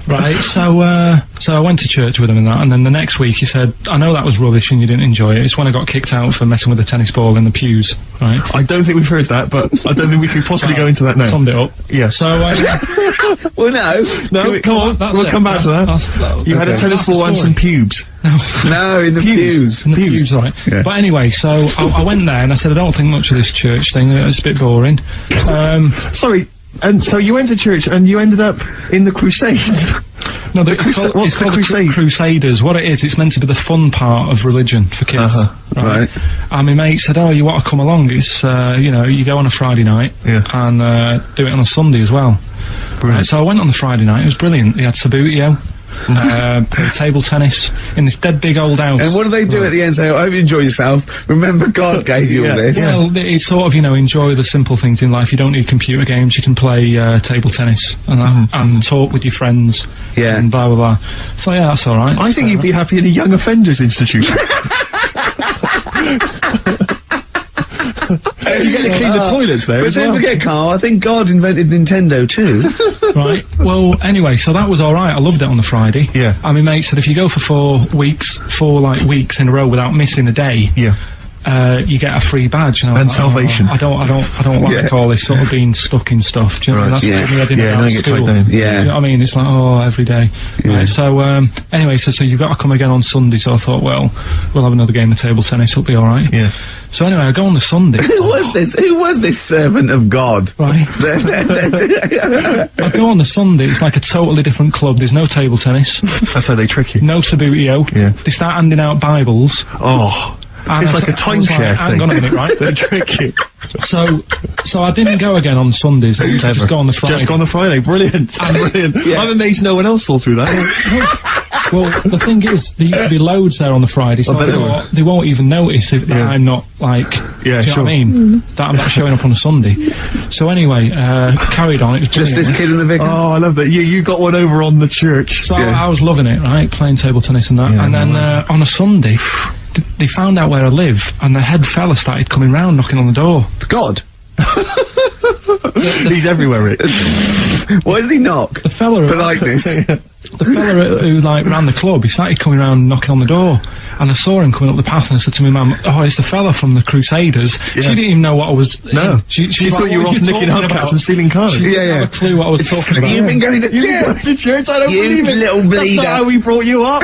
Speaker 3: Right, so I went to church with him and that, and then the next week he said, I know that was rubbish and you didn't enjoy it. It's when I got kicked out for messing with the tennis ball in the pews, right?
Speaker 2: I don't think we've heard that, but I don't think we can possibly go into that now.
Speaker 3: Summed it up.
Speaker 2: Yeah.
Speaker 3: So,
Speaker 1: Well, no,
Speaker 2: come on,
Speaker 3: that's
Speaker 2: we'll
Speaker 3: it.
Speaker 2: come back to that. You had a
Speaker 1: Okay.
Speaker 2: tennis
Speaker 3: That's the
Speaker 2: ball and
Speaker 3: story.
Speaker 2: some pubes.
Speaker 1: no, in the pews.
Speaker 3: in the pews, right.
Speaker 1: Yeah.
Speaker 3: But anyway, so I went there and I said, I don't think much of this church thing, it's a bit boring.
Speaker 2: Sorry, and so you went to church and you ended up in the Crusades?
Speaker 3: No, it's called the Crusaders. What it is, it's meant to be the fun part of religion for kids.
Speaker 1: Right.
Speaker 3: And my mate said, "Oh, you want to come along? It's you go on a Friday night and do it on a Sunday as well." Right, so I went on the Friday night. It was brilliant. They had Sabutio. Played table tennis in this dead big old house.
Speaker 1: And what do they do at the end? Say, I hope you enjoy yourself. Remember, God gave you all this.
Speaker 3: Well, it's sort of, enjoy the simple things in life. You don't need computer games. You can play table tennis and talk with your friends.
Speaker 1: Yeah.
Speaker 3: And blah, blah, blah. So, yeah, that's alright.
Speaker 2: I think you'd be happy in a young offenders institution. You get to clean the toilets there.
Speaker 1: But don't forget, Carl, I think God invented Nintendo too.
Speaker 3: Right. Well, anyway, so that was alright. I loved it on the Friday.
Speaker 2: Yeah.
Speaker 3: And my mate said if you go for 4 weeks in a row without missing a day, you get a free badge.
Speaker 2: And salvation.
Speaker 3: I don't like all this sort of being stuck in stuff. Do you know what I mean? That's what me about school. Do you know what I mean? It's like, every day. Yeah. Right, so, anyway, so you've got to come again on Sunday, so I thought, well, we'll have another game of table tennis, it'll be alright.
Speaker 2: Yeah.
Speaker 3: So anyway, I go on the Sunday.
Speaker 1: Who was this servant of God?
Speaker 3: Right. I go on the Sunday, it's like a totally different club, there's no table tennis.
Speaker 2: That's how they trick you.
Speaker 3: No Sabutio.
Speaker 2: Yeah.
Speaker 3: They start handing out Bibles.
Speaker 2: Oh. And it's like a timeshare thing.
Speaker 3: Hang on a minute, right?
Speaker 2: They trick you.
Speaker 3: So I didn't go again on Sundays. I used to just go on the Friday.
Speaker 2: Just go on the Friday. Brilliant. Brilliant. I'm amazed no one else thought through that.
Speaker 3: Well, the thing is, there used to be loads there on the Friday, so they won't even notice if I'm not, like, do you know what I mean? That I'm not showing up on a Sunday. So anyway, carried on, it was
Speaker 1: just this kid in the vicar.
Speaker 2: Oh, I love that. You got one over on the church.
Speaker 3: So I was loving it, right, playing table tennis and that, and then on a Sunday, they found out where I live, and the head fella started coming round, knocking on the door.
Speaker 1: It's God.
Speaker 2: He's everywhere, Rick.
Speaker 1: Why did he knock?
Speaker 3: The fella
Speaker 1: politeness.
Speaker 3: The fella who ran the club, he started coming around knocking on the door, and I saw him coming up the path, and I said to my mum, "Oh, it's the fella from the Crusaders." She didn't even know what I was.
Speaker 2: No, she thought you were off nicking hubcaps and stealing cars.
Speaker 3: She didn't have a clue what I was talking about.
Speaker 1: You've been going to church. I don't believe it. Little bleeder.
Speaker 2: That's not how we brought you up.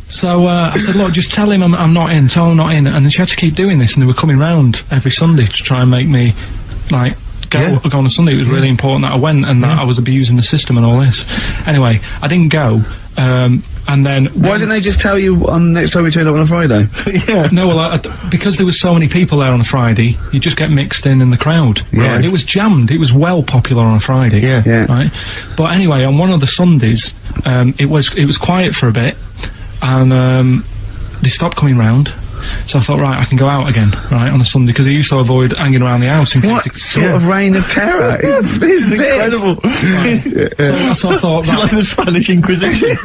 Speaker 3: So I said, "Look, just tell him I'm not in. Tell him I'm not in." And she had to keep doing this, and they were coming round every Sunday to try and make me, like, go on a Sunday. It was really important that I went and that I was abusing the system and all this. Anyway, I didn't go, and then...
Speaker 1: Why didn't they just tell you on next time we turned up on a Friday?
Speaker 3: No, well, because there was so many people there on a Friday, you just get mixed in the crowd.
Speaker 1: Right.
Speaker 3: It was jammed. It was well popular on a Friday.
Speaker 1: Yeah.
Speaker 3: Right? But anyway, on one of the Sundays, it was quiet for a bit, and they stopped coming round. So I thought, right, I can go out again, right, on a Sunday, because I used to avoid hanging around the house.
Speaker 1: What sort of reign of terror is
Speaker 2: incredible.
Speaker 3: Right. So I thought,
Speaker 2: it's like the Spanish Inquisition.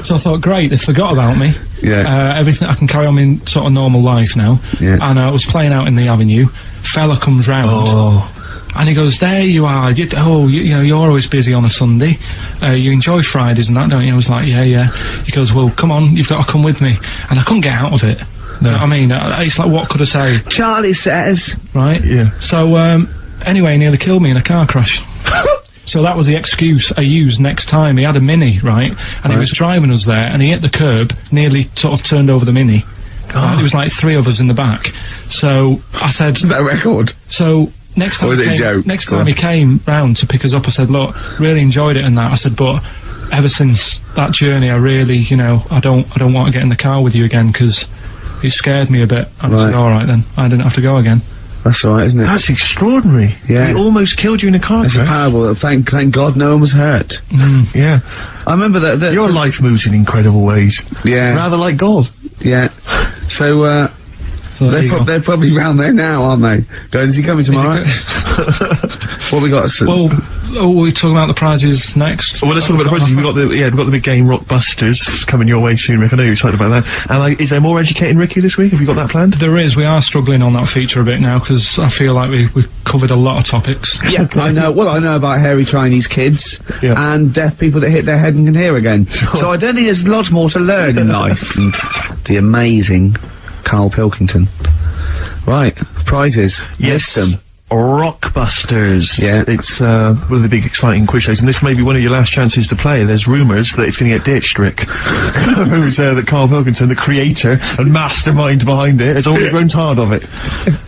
Speaker 3: So I thought, great, they forgot about me. Everything, I can carry on in sort of normal life now. And I was playing out in the avenue. Fella comes round. And he goes, "There you are. You're always busy on a Sunday. You enjoy Fridays and that, don't you?" I was like, yeah. He goes, "Well, come on, you've got to come with me." And I couldn't get out of it. No. You know what I mean? It's like, what could I say?
Speaker 1: Charlie says.
Speaker 3: Right? Yeah. So, anyway, he nearly killed me in a car crash. So that was the excuse I used next time. He had a Mini, right? And he was driving us there, and he hit the curb, nearly sort of turned over the Mini. Right? There was like 3 of us in the back. So I said...
Speaker 1: Is that a record?
Speaker 3: So... Next time he came round to pick us up, I said, "Look, really enjoyed it and that." I said, "But ever since that journey, I really, I don't want to get in the car with you again, because it scared me a bit." And I said, "All right then, I didn't have to go again."
Speaker 1: That's all right, isn't it?
Speaker 2: That's extraordinary. Yeah. He almost killed you in a car crash.
Speaker 1: It's a parable. Thank God no one was hurt.
Speaker 2: Yeah.
Speaker 1: I remember that.
Speaker 2: Your life moves in incredible ways. Yeah. Rather like God.
Speaker 1: Yeah. So, they're probably round there now, aren't they? Going, is he coming tomorrow? What we got?
Speaker 3: Well, we're talking about the prizes next.
Speaker 2: Well, let's talk about the prizes. We've got the big game Rockbusters. It's coming your way soon, Rick. I know you're excited about that. And is there more Educating Ricky this week? Have you got that planned?
Speaker 3: There is. We are struggling on that feature a bit now, because I feel like we've covered a lot of topics.
Speaker 1: Yeah, I know. Well, I know about hairy Chinese kids and deaf people that hit their head and can hear again. So I don't think there's lots more to learn in life. And the amazing Karl Pilkington. Right, prizes.
Speaker 2: Yes. Rockbusters.
Speaker 1: Yeah.
Speaker 2: It's one of the big exciting quiz shows, and this may be one of your last chances to play. There's rumours that it's going to get ditched, Rick. Rumours that Karl Pilkington, the creator and mastermind behind it, has already grown tired of it.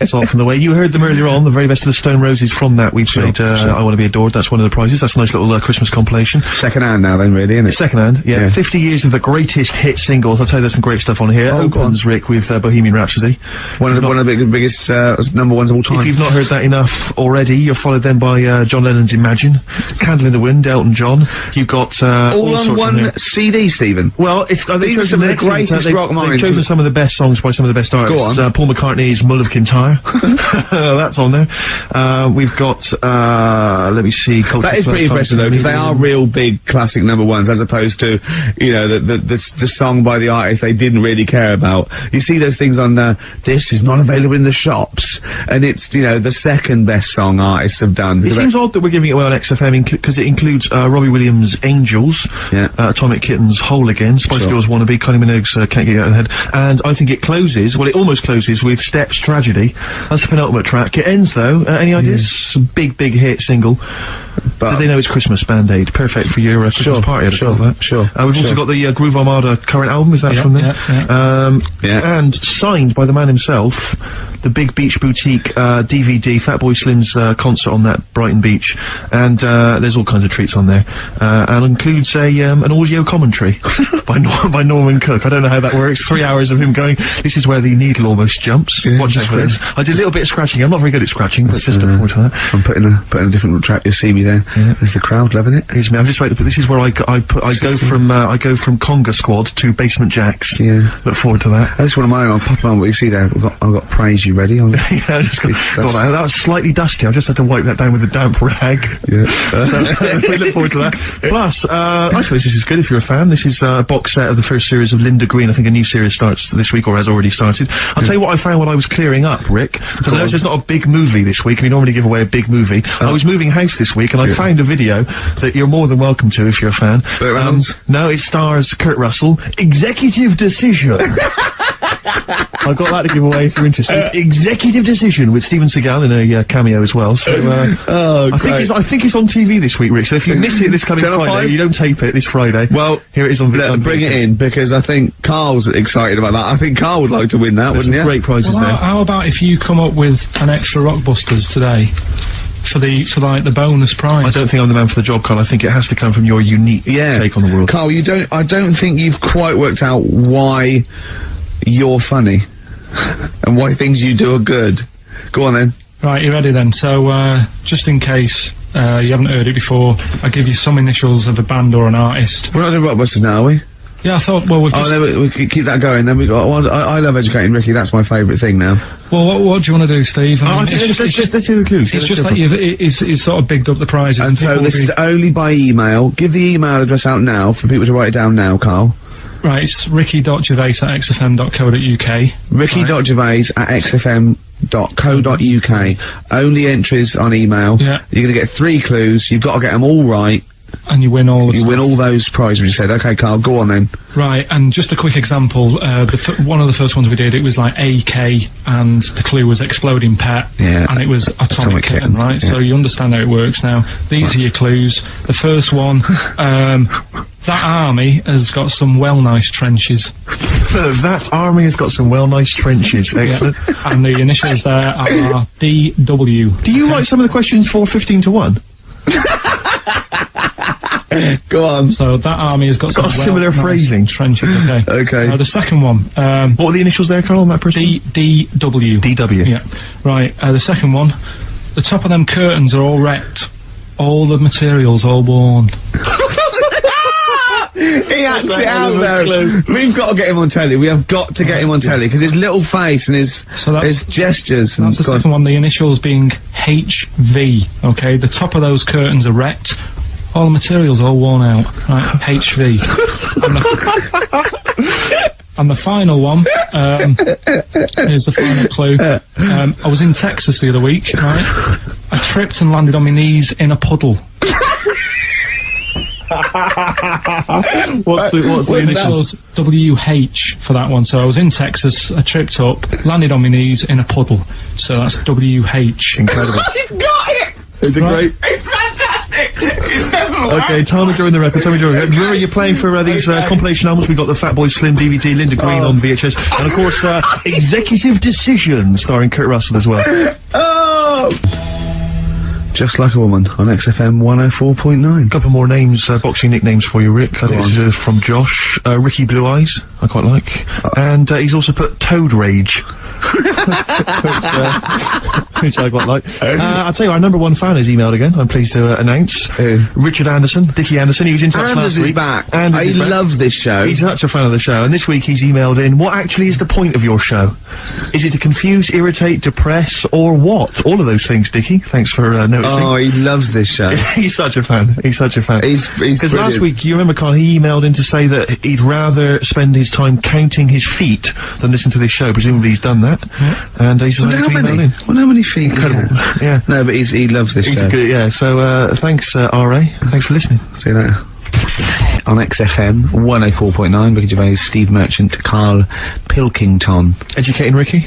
Speaker 2: It's often the way. You heard them earlier on, the very best of the Stone Roses. From that we played I Want to Be Adored. That's one of the prizes. That's a nice little Christmas compilation.
Speaker 1: Second hand now then, really, isn't it?
Speaker 2: Second hand, yeah. 50 years of the greatest hit singles. I'll tell you there's some great stuff on here. Opens, Rick, with Bohemian Rhapsody.
Speaker 1: One of the biggest number ones of all time.
Speaker 2: If you've not heard that enough already, you're followed then by John Lennon's Imagine, Candle in the Wind, Elton John. You've got all
Speaker 1: on one CD, Stephen.
Speaker 2: Well, these are some of the greatest
Speaker 1: rock minds.
Speaker 2: They've chosen some of the best songs by some of the best artists.
Speaker 1: Go on.
Speaker 2: Paul McCartney's Mull of Kintyre. That's on there. We've got let me see.
Speaker 1: That is pretty impressive though, because they are real big classic number ones, as opposed to, you know, the song by the artist they didn't really care about. You see those things on this is not available in the shops, and it's, you know, the second best song artists have done.
Speaker 2: It seems odd that we're giving it away on XFM because it includes Robbie Williams' Angels, Atomic Kitten's Whole Again, Spice Girls Wannabe, Kylie Minogue's Can't Get You Out of the Head, and I think it closes, well, it almost closes with Steps Tragedy. That's the penultimate track. It ends though, any ideas? It's a big hit single. But do they know it's Christmas, Band-Aid? Perfect for your Christmas party. We've also got the Groove Armada current album, is that from them? And signed by the man himself, the Big Beach Boutique DVD, Fatboy Slim's concert on that Brighton Beach, and there's all kinds of treats on there, and includes an audio commentary by Norman Cook. I don't know how that works. 3 hours of him going, this is where the needle almost jumps. Watch this for this. I did a little bit of scratching. I'm not very good at scratching, but just look forward to that.
Speaker 1: I'm putting a different track. You'll see me there. There's the crowd loving it.
Speaker 2: Here's me. I'm just waiting for this. Is where I go from Conga Squad to Basement Jacks. Look forward to that.
Speaker 1: That's one of my own. Pop on what you see there. I've got Praise You ready.
Speaker 2: I just got that was slightly dusty. I just had to wipe that down with a damp rag. So, we look forward to that. Plus, I suppose this is good if you're a fan. This is a box set of the first series of Linda Green. I think a new series starts this week, or has already started. I'll tell you what I found when I was clearing up, Rick. Because I know there's not a big movie this week, and we normally give away a big movie. I was moving house this week, and I found a video that you're more than welcome to if you're a fan. No, it stars Kurt Russell. Executive Decision. I've got that to give away if you're interested. Executive Decision with Steven Seagal in a cameo as well. So I think it's on TV this week, Rick. So if you miss it this coming Friday, you don't tape it this Friday. Well, here it is on video.
Speaker 1: Bring it in, because I think Carl's excited about that. I think Carl would like to win that, wouldn't you?
Speaker 2: Great prizes there.
Speaker 3: How about if you come up with an extra Rockbusters today? For the bonus prize.
Speaker 2: I don't think I'm the man for the job, Carl. I think it has to come from your unique take on the world.
Speaker 1: Carl, I don't think you've quite worked out why you're funny. And why things you do are good. Go on then.
Speaker 3: Right, you ready then? So, just in case, you haven't heard it before, I'll give you some initials of a band or an artist.
Speaker 1: We're not doing Rockbusters now, are we?
Speaker 3: Yeah, I thought, well, we've just...
Speaker 1: Oh, no, we keep that going, then we got... I love educating Ricky, that's my favourite thing now.
Speaker 3: Well, what do you want to do, Steve?
Speaker 2: Let's hear the clues.
Speaker 3: It's just like he's sort of bigged up the prizes.
Speaker 1: And so this is only by email. Give the email address out now for people to write it down now, Carl.
Speaker 3: Right, it's ricky.gervais@xfm.co.uk.
Speaker 1: ricky.gervais@xfm.co.uk. Only entries on email.
Speaker 3: Yeah.
Speaker 1: You're gonna get 3 clues, you've got to get them all right.
Speaker 3: And you win all the
Speaker 1: You win all those prizes you said. Okay, Carl, go on then.
Speaker 3: Right, and just a quick example, one of the first ones we did, it was like AK, and the clue was Exploding Pet, and it was Atomic Kitten, right? So you understand how it works now. These are your clues. The first one, that army has got some nice trenches.
Speaker 2: That army has got some nice trenches. Excellent.
Speaker 3: And the initials there are DW.
Speaker 2: Do you write some of the questions for 15 to 1?
Speaker 1: Go on.
Speaker 3: So that army has got some
Speaker 2: similar phrasing.
Speaker 3: Trenches, okay.
Speaker 1: Okay.
Speaker 3: The second one,
Speaker 2: what were the initials there, Carl, on that person?
Speaker 3: DW.
Speaker 2: DW.
Speaker 3: Yeah. Right, the second one, the top of them curtains are all wrecked. All the materials all worn.
Speaker 1: He acts it out though. We've got to get him on telly. We have got to get him on telly, because his little face and his gestures.
Speaker 3: That's the second one, the initials being HV, okay? The top of those curtains are wrecked. All the materials all worn out, right? HV. And the final one, here's the final clue. I was in Texas the other week, right? I tripped and landed on my knees in a puddle.
Speaker 2: What's the initials?
Speaker 3: WH for that one. So I was in Texas, I tripped up, landed on my knees in a puddle. So that's WH.
Speaker 2: Incredible.
Speaker 1: You've got it!
Speaker 2: Is it great?
Speaker 1: It's fantastic! It doesn't work!
Speaker 2: Okay, time during the record, Remember you're playing for these compilation albums. We've got the Fatboy Slim DVD, Linda Green on VHS, and of course, Executive Decision, starring Kurt Russell as well.
Speaker 1: Just Like a Woman on XFM 104.9.
Speaker 2: Couple more names, boxing nicknames for you, Rick. I think this is from Josh. Ricky Blue Eyes, I quite like. And he's also put Toad Rage. Which I quite like. I'll tell you, our number one fan has emailed again, I'm pleased to announce. Richard Anderson, Dickie Anderson, he was in touch last week.
Speaker 1: He loves this show.
Speaker 2: He's such a fan of the show, and this week he's emailed in, what actually is the point of your show? Is it to confuse, irritate, depress, or what? All of those things, Dickie. Thanks for noticing.
Speaker 1: Oh, he loves this show.
Speaker 2: He's such a fan. He's such a fan.
Speaker 1: He's
Speaker 2: Because last week, you remember, Carl, he emailed in to say that he'd rather spend his time counting his feet than listen to this show. Presumably he's done that. Yeah. And he's
Speaker 1: Wonder how many feet?
Speaker 2: Incredible. Yeah.
Speaker 1: No, but he loves this show.
Speaker 2: Good, yeah. So, thanks, R.A. Thanks for listening.
Speaker 1: See you later. On XFM 104.9, Ricky Gervais, Steve Merchant, Karl Pilkington.
Speaker 2: Educating Ricky?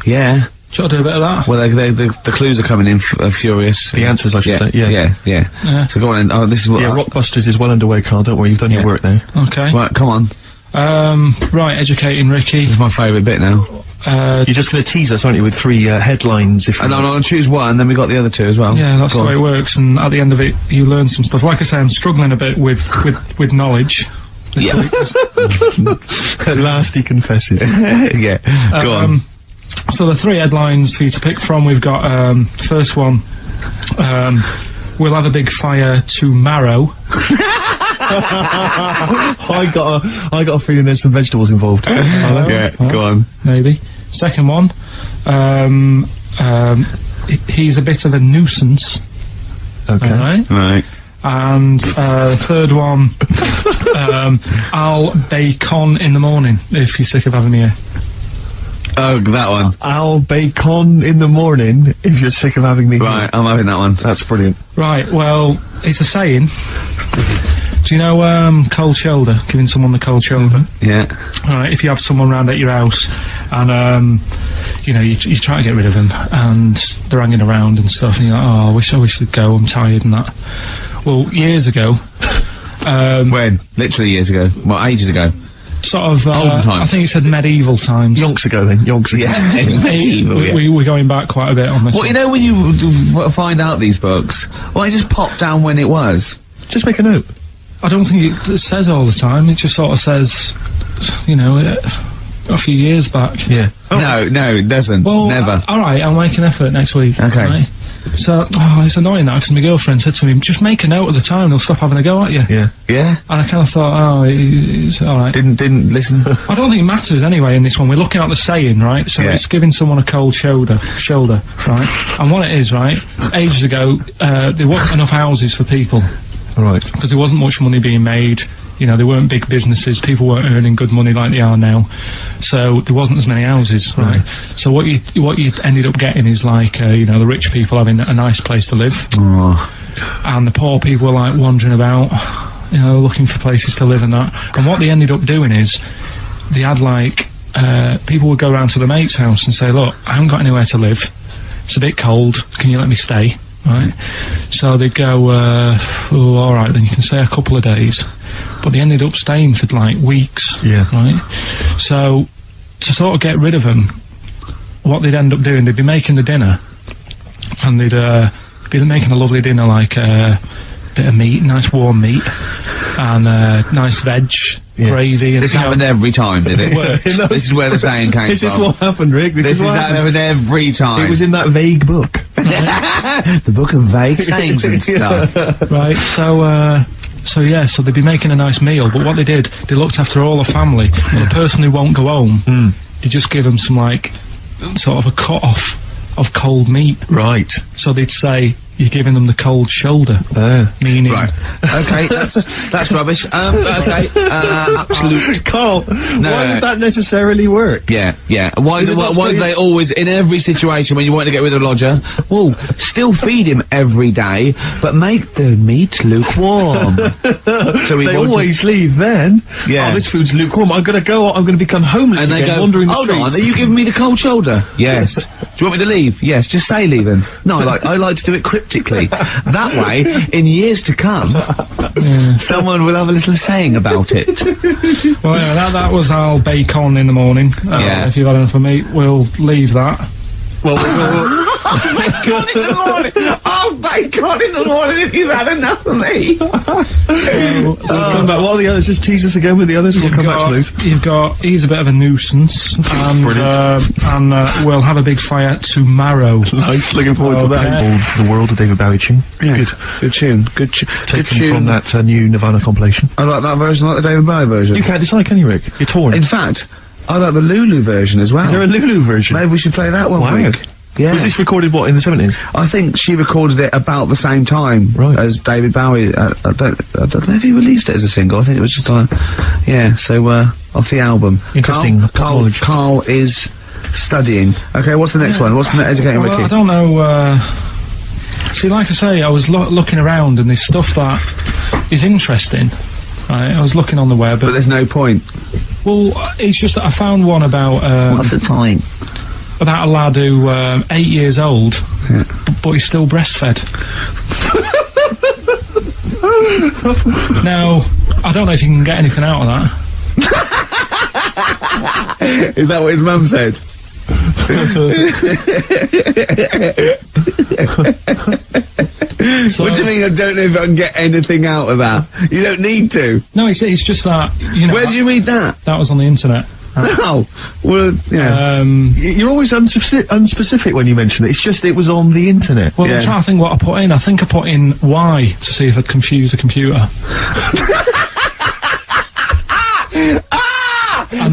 Speaker 1: Yeah.
Speaker 3: Should I do a bit of that?
Speaker 1: Well, the clues are coming in furious.
Speaker 2: The answers, I should say. Yeah.
Speaker 1: So go on. This is what.
Speaker 2: Yeah, Rockbusters is well underway, Carl. Don't worry, you've done your work now.
Speaker 3: Okay.
Speaker 1: Right, come on.
Speaker 3: Right, Educating Ricky.
Speaker 1: This is my favourite bit now.
Speaker 2: You're just going to tease us, aren't you, with 3 headlines? If
Speaker 1: and I'll choose one, then we got the other 2 as well.
Speaker 3: Yeah, that's the way it works. And at the end of it, you learn some stuff. Like I say, I'm struggling a bit with knowledge.
Speaker 1: Yeah.
Speaker 2: At last he confesses.
Speaker 1: Yeah. Go on.
Speaker 3: So the 3 headlines for you to pick from, we've got, first one, we'll have a big fire tomorrow.
Speaker 2: I got a feeling there's some vegetables involved.
Speaker 1: Yeah, go on.
Speaker 3: Maybe. Second one, he's a bit of a nuisance.
Speaker 2: Okay.
Speaker 1: Right.
Speaker 3: And, third one, I'll bacon in the morning, if you're sick of having me here.
Speaker 1: Oh, that one.
Speaker 2: I'll bacon in the morning if you're sick of having me.
Speaker 1: Right, I'm having that one.
Speaker 2: That's brilliant.
Speaker 3: Right, well, it's a saying. Do you know, cold shoulder? Giving someone the cold shoulder?
Speaker 1: Yeah.
Speaker 3: Alright, if you have someone round at your house, and, you know, you try to get rid of them, and they're hanging around and stuff, and you're like, oh, I wish they'd go, I'm tired and that. Well, years ago,
Speaker 1: when? Literally years ago. Well, ages ago.
Speaker 3: Sort of,
Speaker 1: olden times.
Speaker 3: I think it said medieval times.
Speaker 2: Yonks ago then, yonks ago.
Speaker 1: Yeah, medieval, yeah.
Speaker 3: We're going back quite a bit on this
Speaker 1: Well,
Speaker 3: one.
Speaker 1: you know when you find out these books, why just pop down when it was?
Speaker 2: Just make a note.
Speaker 3: I don't think it says all the time, it just sort of says, you know, a few years back.
Speaker 2: Yeah.
Speaker 1: Oh. No, it doesn't.
Speaker 3: Well,
Speaker 1: never.
Speaker 3: Alright, I'll make an effort next week.
Speaker 1: Okay.
Speaker 3: Right? So, it's annoying that, because my girlfriend said to me, just make a note at the time, they'll stop having a go at you.
Speaker 2: Yeah.
Speaker 1: Yeah?
Speaker 3: And I kind of thought, oh, it's alright.
Speaker 1: Didn't listen?
Speaker 3: I don't think it matters anyway in this one. We're looking at the saying, right? So it's giving someone a cold shoulder, right? And what it is, right, ages ago, there wasn't enough houses for people.
Speaker 2: Right.
Speaker 3: Because there wasn't much money being made. You know, there weren't big businesses, people weren't earning good money like they are now. So there wasn't as many houses, right? So what you ended up getting is like, you know, the rich people having a nice place to live.
Speaker 1: Oh.
Speaker 3: And the poor people were like wandering about, you know, looking for places to live and that. And what they ended up doing is, they had like, people would go around to the mate's house and say, look, I haven't got anywhere to live. It's a bit cold, can you let me stay? Right? So they'd go, oh, alright, then you can stay a couple of days. But they ended up staying for like weeks.
Speaker 2: Yeah.
Speaker 3: Right? So, to sort of get rid of them, what they'd end up doing, they'd be making the dinner, and they'd, be making a lovely dinner, like, bit of meat, nice warm meat, and, nice veg, gravy, and
Speaker 1: this happened every time, did it? This is where the saying came from.
Speaker 2: This is what happened, Rick.
Speaker 1: This is happened every time.
Speaker 2: It was in that vague book.
Speaker 1: The book of vague sayings and stuff.
Speaker 3: Right, so they'd be making a nice meal, but what they did, they looked after all the family, and the person who won't go home, they just give them some, like, sort of a cut-off of cold meat.
Speaker 2: Right.
Speaker 3: So they'd say, you're giving them the cold shoulder. Meaning...
Speaker 1: Right. Okay, that's rubbish. Okay, absolute...
Speaker 2: Carl, why would that necessarily work?
Speaker 1: Yeah. Why do they always, in every situation when you want to get rid of a lodger, well, still feed him every day, but make the meat lukewarm. So
Speaker 2: they always leave then.
Speaker 1: Yeah.
Speaker 2: Oh, this food's lukewarm. I'm gonna become homeless
Speaker 1: and
Speaker 2: again, wandering the
Speaker 1: hold
Speaker 2: streets.
Speaker 1: on, are you giving me the cold shoulder? Yes. Do you want me to leave? Yes, just say leaving. No, I like to do it cryptically. That way, in years to come, someone will have a little saying about it.
Speaker 3: Well, yeah, that was our bacon in the morning. If you've had enough of meat, we'll leave that.
Speaker 2: Well,
Speaker 1: bacon in the morning! Oh, bacon in the morning if you've had enough of me!
Speaker 2: Come back. What are the others? Just tease us again with the others. We'll come back to those.
Speaker 3: You've got, he's a bit of a nuisance, and we'll have a big fire tomorrow.
Speaker 2: Nice, looking forward to that. The World of David Bowie tune.
Speaker 1: Yeah. Good tune.
Speaker 2: Taken from that new Nirvana compilation.
Speaker 1: I like that version, I like the David Bowie version.
Speaker 2: You can't decide, can you, Rick? You're torn.
Speaker 1: In fact, I like the Lulu version as well.
Speaker 2: Is there a Lulu version?
Speaker 1: Maybe we should play that one week. Yeah.
Speaker 2: Was this recorded, what, in the 70s?
Speaker 1: I think she recorded it about the same time as David Bowie. I don't know if he released it as a single. I think it was just on off the album.
Speaker 2: Interesting.
Speaker 1: Carl is studying. Okay, what's the next one? What's the educating wiki?
Speaker 3: I don't know, see, like I say, I was looking around and there's stuff that is interesting. Right, I was looking on the web.
Speaker 1: But there's no point.
Speaker 3: Well, it's just that I found one about,
Speaker 1: what's the point?
Speaker 3: About a lad who, 8 years old, but he's still breastfed. Now, I don't know if you can get anything out of that.
Speaker 1: Is that what his mum said? What do you mean I don't know if I can get anything out of that? You don't need to.
Speaker 3: No, it's just that, you know...
Speaker 1: Where did you read that?
Speaker 3: That was on the internet.
Speaker 1: Oh, well, yeah.
Speaker 2: You're always unspecific when you mention it. It's just it was on the internet.
Speaker 3: Well, I'm trying to think what I put in. I think I put in Y to see if I'd confuse a computer.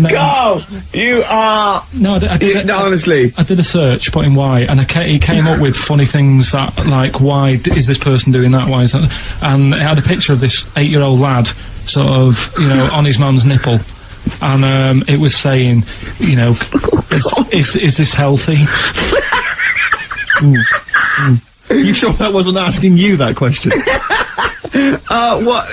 Speaker 1: Carl, you are...
Speaker 3: No, I did
Speaker 1: honestly.
Speaker 3: I did a search, put in Y, and he came up with funny things that, like, why is this person doing that, why is that... And it had a picture of this 8-year-old lad, sort of, you know, on his mum's nipple. And, it was saying, you know, is this healthy?
Speaker 2: You sure that wasn't asking you that question?
Speaker 1: What?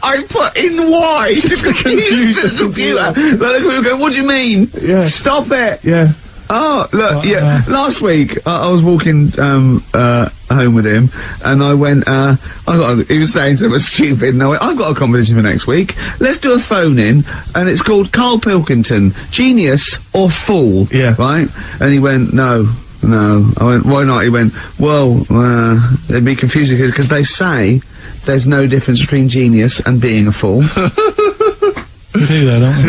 Speaker 1: I put in Y to confuse the computer. Like the computer go, what do you mean?
Speaker 2: Yeah.
Speaker 1: Stop it!
Speaker 2: Yeah.
Speaker 1: Oh, look, last week, I was walking, home with him, and I went, he was saying something stupid, and I went, I've got a competition for next week, let's do a phone-in, and it's called Karl Pilkington, Genius or Fool.
Speaker 2: Yeah.
Speaker 1: Right? And he went, no. I went, why not? He went, well, they'd be confusing, because they say there's no difference between genius and being a fool.
Speaker 3: You do that, don't you?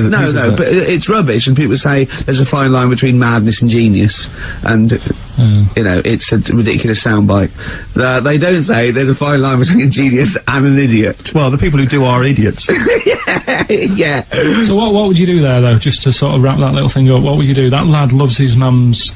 Speaker 1: No, but it's rubbish, and people say there's a fine line between madness and genius, and, you know, it's a ridiculous soundbite. They don't say there's a fine line between genius and an idiot.
Speaker 2: Well, the people who do are idiots.
Speaker 1: Yeah.
Speaker 3: So what would you do there, though, just to sort of wrap that little thing up? What would you do? That lad loves his mum's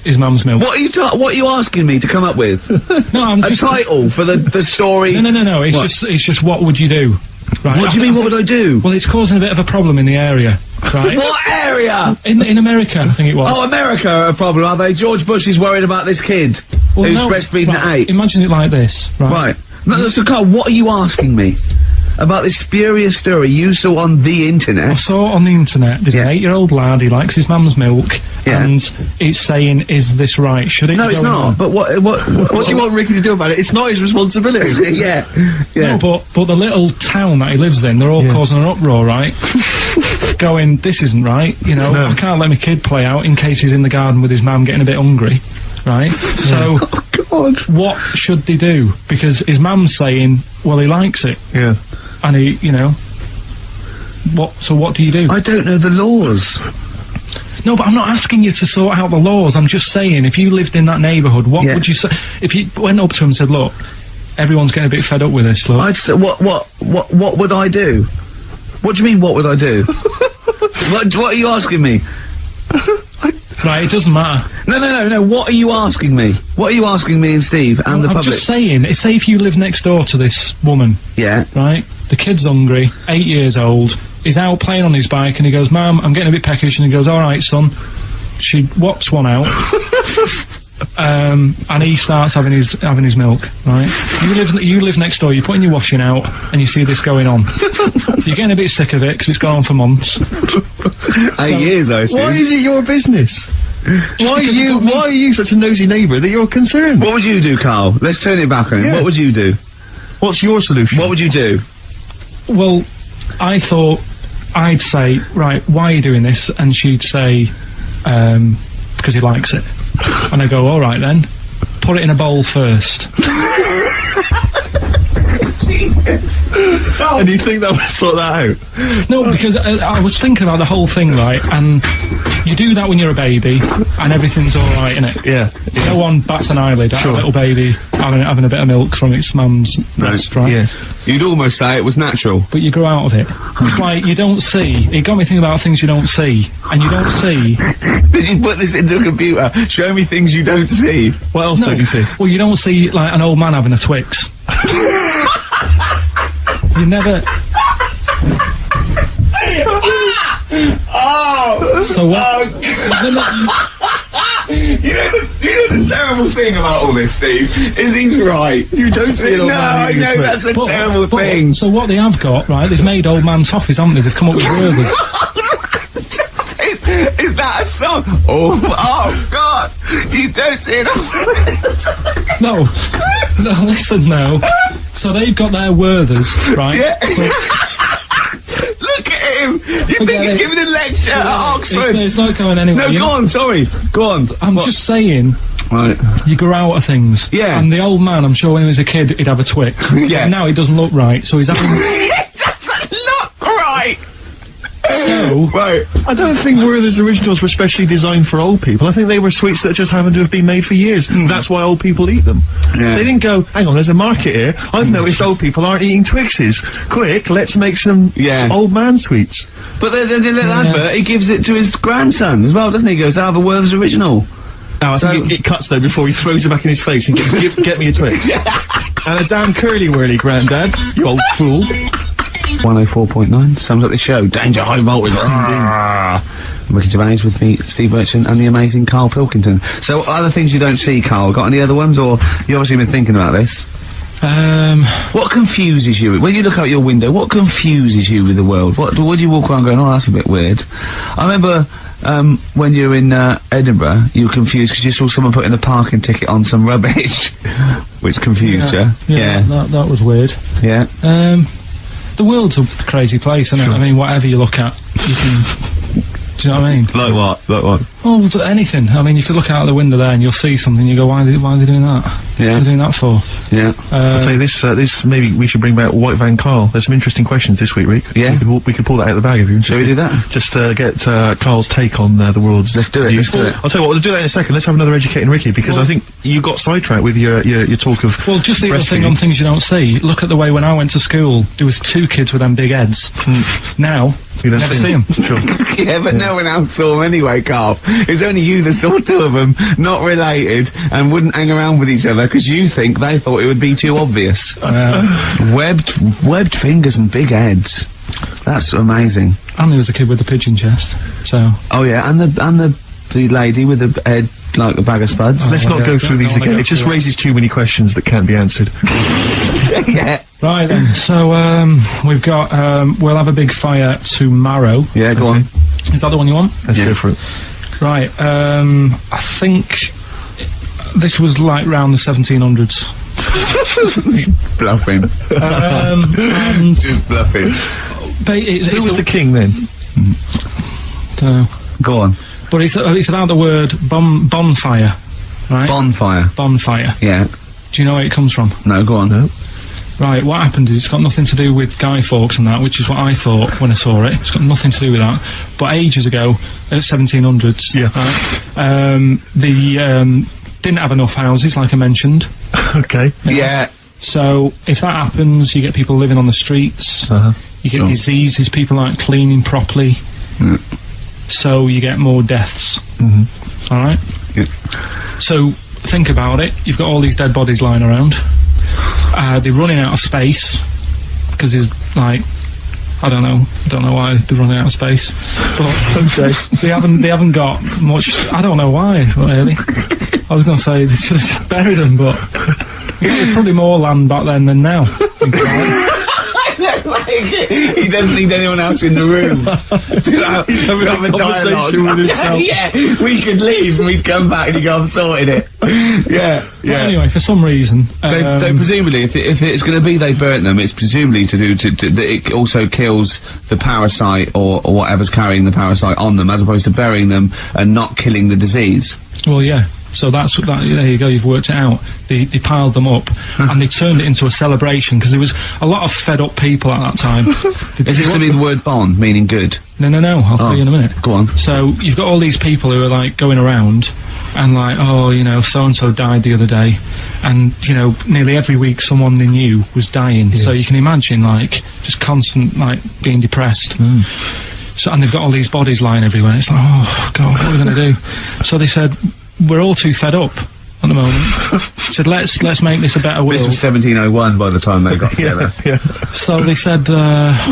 Speaker 3: milk.
Speaker 1: What are you asking me to come up with?
Speaker 3: No, I'm just...
Speaker 1: A title for the story?
Speaker 3: No, it's just what would you do? Right.
Speaker 1: What do you mean, what would I do?
Speaker 3: Well, it's causing a bit of a problem in the area, right?
Speaker 1: What area?
Speaker 3: In America, I think it was.
Speaker 1: Oh, America are a problem, are they? George Bush is worried about this kid who's breastfeeding at 8.
Speaker 3: Imagine it like this, right?
Speaker 1: Right. No, so Carl, what are you asking me? About this spurious story you saw on the internet?
Speaker 3: I saw it on the internet. There's an 8-year-old lad, he likes his mum's milk, and it's saying, is this right? Should it
Speaker 1: No, it's not.
Speaker 3: On?
Speaker 1: But what do
Speaker 2: you want Ricky to do about it? It's not his responsibility.
Speaker 1: Yeah.
Speaker 3: No, but the little town that he lives in, they're all causing an uproar, right? Going, this isn't right, you know, I can't let my kid play out in case he's in the garden with his mum getting a bit hungry, right? So, what should they do? Because his mum's saying, well, he likes it.
Speaker 2: Yeah.
Speaker 3: And he, you know, so what do you do?
Speaker 1: I don't know the laws.
Speaker 3: No, but I'm not asking you to sort out the laws, I'm just saying, if you lived in that neighbourhood, what would you say, if you went up to him and said, look, everyone's getting a bit fed up with this, look.
Speaker 1: I'd say, what would I do? What do you mean, what would I do? What are you asking me?
Speaker 3: Right, it doesn't matter.
Speaker 1: No, what are you asking me? What are you asking me and Steve and the
Speaker 3: I'm
Speaker 1: public?
Speaker 3: just saying, say if you live next door to this woman.
Speaker 1: Yeah.
Speaker 3: Right? The kid's hungry, 8 years old, he's out playing on his bike and he goes, Mum, I'm getting a bit peckish, and he goes, alright son. She whops one out. And he starts having his milk, right? You live next door, you're putting your washing out, and you see this going on. You're getting a bit sick of it, because it's gone on for months.
Speaker 1: 8 years, I assume.
Speaker 2: Why is it your business? Why are you such a nosy neighbour that you're concerned?
Speaker 1: What would you do, Carl? Let's turn it back on him.
Speaker 2: Yeah.
Speaker 1: What would you do?
Speaker 2: What's your solution?
Speaker 1: What would you do?
Speaker 3: Well, I thought I'd say, right, why are you doing this? And she'd say, because he likes it. And I go, alright then, put it in a bowl first.
Speaker 2: And you think that would sort that out?
Speaker 3: No, because I was thinking about the whole thing, right, and you do that when you're a baby, and everything's alright, innit?
Speaker 2: Yeah.
Speaker 3: No one bats an eyelid at a little baby having a bit of milk from its mum's breast, right?
Speaker 2: Yeah.
Speaker 1: You'd almost say it was natural.
Speaker 3: But you grow out of it. It's like, you don't see. It got me thinking about things you don't see. And you don't see.
Speaker 1: Did you put this into a computer? Show me things you don't see.
Speaker 2: What else don't you see?
Speaker 3: Well, you don't see, like, an old man having a Twix. You never... So what?
Speaker 1: You know the terrible thing about all this, Steve, is he's right.
Speaker 2: You don't see an old man eating a Twix.
Speaker 1: That's a terrible thing.
Speaker 3: So what they have got, right, they've made old man toffees, haven't they? They've come up with Gervais.
Speaker 1: Is that a song? Oh God! You don't see it.
Speaker 3: No, listen now. So they've got their Werthers, right?
Speaker 1: Yeah.
Speaker 3: So,
Speaker 1: look at him! You think he's giving a lecture at Oxford?
Speaker 3: It's not going anywhere.
Speaker 1: No, go on, sorry. Go on.
Speaker 3: I'm just saying,
Speaker 1: right.
Speaker 3: you grow out of things.
Speaker 1: Yeah.
Speaker 3: And the old man, I'm sure when he was a kid, he'd have a Twix.
Speaker 1: Yeah.
Speaker 3: And now he doesn't look right, so he's having...
Speaker 1: It doesn't look right!
Speaker 3: So...
Speaker 1: Right.
Speaker 2: I don't think Werther's originals were specially designed for old people. I think they were sweets that just happened to have been made for years. That's why old people eat them.
Speaker 1: Yeah.
Speaker 2: They didn't go, hang on, there's a market here. I've noticed old people aren't eating Twixes. Quick, let's make some old man sweets.
Speaker 1: But the little advert, he gives it to his grandson as well, doesn't he? He goes, I have a Werther's original.
Speaker 2: No, I think it cuts though before he throws it back in his face and get me a Twix. And a damn curly-whirly, Grandad, you old fool.
Speaker 1: 104.9 sums up the show. Danger High Voltage. Ricky Gervais with me, Steve Merchant, and the amazing Karl Pilkington. So, other things you don't see, Karl? Got any other ones, or you obviously been thinking about this?
Speaker 3: What
Speaker 1: confuses you? When you look out your window, what confuses you with the world? What do you walk around going, oh, that's a bit weird? I remember, when you were in, Edinburgh, you were confused because you saw someone putting a parking ticket on some rubbish, which confused you.
Speaker 3: Yeah. That was weird.
Speaker 1: Yeah.
Speaker 3: The world's a crazy place, isn't it? I mean, whatever you look at, you can... Do you know what I mean?
Speaker 1: Like what? Like what?
Speaker 3: Oh, anything. I mean, you could look out the window there and you'll see something, you go, why are they doing that?
Speaker 1: Yeah.
Speaker 3: What are they doing that for?
Speaker 1: Yeah.
Speaker 2: I'll tell you this, maybe we should bring back White Van Karl. There's some interesting questions this week, Rick.
Speaker 1: Yeah.
Speaker 2: We could pull that out of the bag if you're interested.
Speaker 1: Shall we do that?
Speaker 2: Just, get, Carl's take on, the world's...
Speaker 1: Let's do it, let's do it.
Speaker 2: I'll tell you what, we'll do that in a second. Let's have another Educating Ricky, because I think you got sidetracked with your talk of...
Speaker 3: Well, just the other thing on things you don't see. Look at the way when I went to school, there was 2 kids with them big heads. Now, you never see them.
Speaker 2: Sure.
Speaker 1: Yeah, but no one else saw them anyway, Carl. It was only you that saw 2 of them, not related, and wouldn't hang around with each other, because you think they thought it would be too obvious. Webbed fingers and big heads. That's amazing.
Speaker 3: And there was a kid with a pigeon chest, so...
Speaker 1: Oh yeah, and the lady with the head like a bag of spuds.
Speaker 2: Let's not go through these again. It just raises too many questions that can't be answered.
Speaker 1: Yeah.
Speaker 3: Right then, so, we've got, we'll have a big fire tomorrow.
Speaker 1: Yeah, go on.
Speaker 3: Is that the one you want?
Speaker 2: Let's go for it.
Speaker 3: Right, I think this was like round the 1700s.
Speaker 1: Bluffing.
Speaker 3: And
Speaker 1: just bluffing.
Speaker 3: But
Speaker 2: Who was the king then?
Speaker 3: Dunno.
Speaker 1: Go on.
Speaker 3: But it's about the word bonfire, right?
Speaker 1: Bonfire.
Speaker 3: Bonfire.
Speaker 1: Yeah.
Speaker 3: Do you know where it comes from?
Speaker 1: No, go on. No.
Speaker 3: Right, what happened is it's got nothing to do with Guy Fawkes and that, which is what I thought when I saw it. It's got nothing to do with that. But ages ago, at 1700s, right, they didn't have enough houses, like I mentioned.
Speaker 2: Okay.
Speaker 1: Yeah.
Speaker 3: So, if that happens, you get people living on the streets, you get diseases, people aren't cleaning properly. so you get more deaths. Alright?
Speaker 1: Yeah.
Speaker 3: So, think about it. You've got all these dead bodies lying around. They're running out of space, because there's, like, I don't know why they're running out of space. But
Speaker 2: Okay.
Speaker 3: they haven't got much, I don't know why, really. I was gonna say they should have just buried them, but there's probably more land back then than now. Think about it.
Speaker 1: He doesn't need anyone else in the room to have a
Speaker 2: conversation with himself.
Speaker 1: Yeah, we could leave and we'd come back and you go, I've sorted it. Yeah.
Speaker 3: But anyway, for some reason,
Speaker 1: They presumably, if it's going to be they burnt them, it's presumably to do that it also kills the parasite or whatever's carrying the parasite on them, as opposed to burying them and not killing the disease.
Speaker 3: well, yeah. So that's that. There you go. You've worked it out. They piled them up and they turned it into a celebration because there was a lot of fed up people at that time.
Speaker 1: Is this to be the word bon, meaning good?
Speaker 3: No. I'll tell you in a minute.
Speaker 1: Go on.
Speaker 3: So you've got all these people who are like going around and like, oh, you know, so and so died the other day, and you know, nearly every week someone they knew was dying. Yeah. So you can imagine like just constant like being depressed. So, and they've got all these bodies lying everywhere. It's like, oh God, what are we going to do? So they said, we're all too fed up at the moment. Said, let's make this a better world.
Speaker 1: This was 1701 by the time they got together.
Speaker 2: Yeah.
Speaker 3: So they said,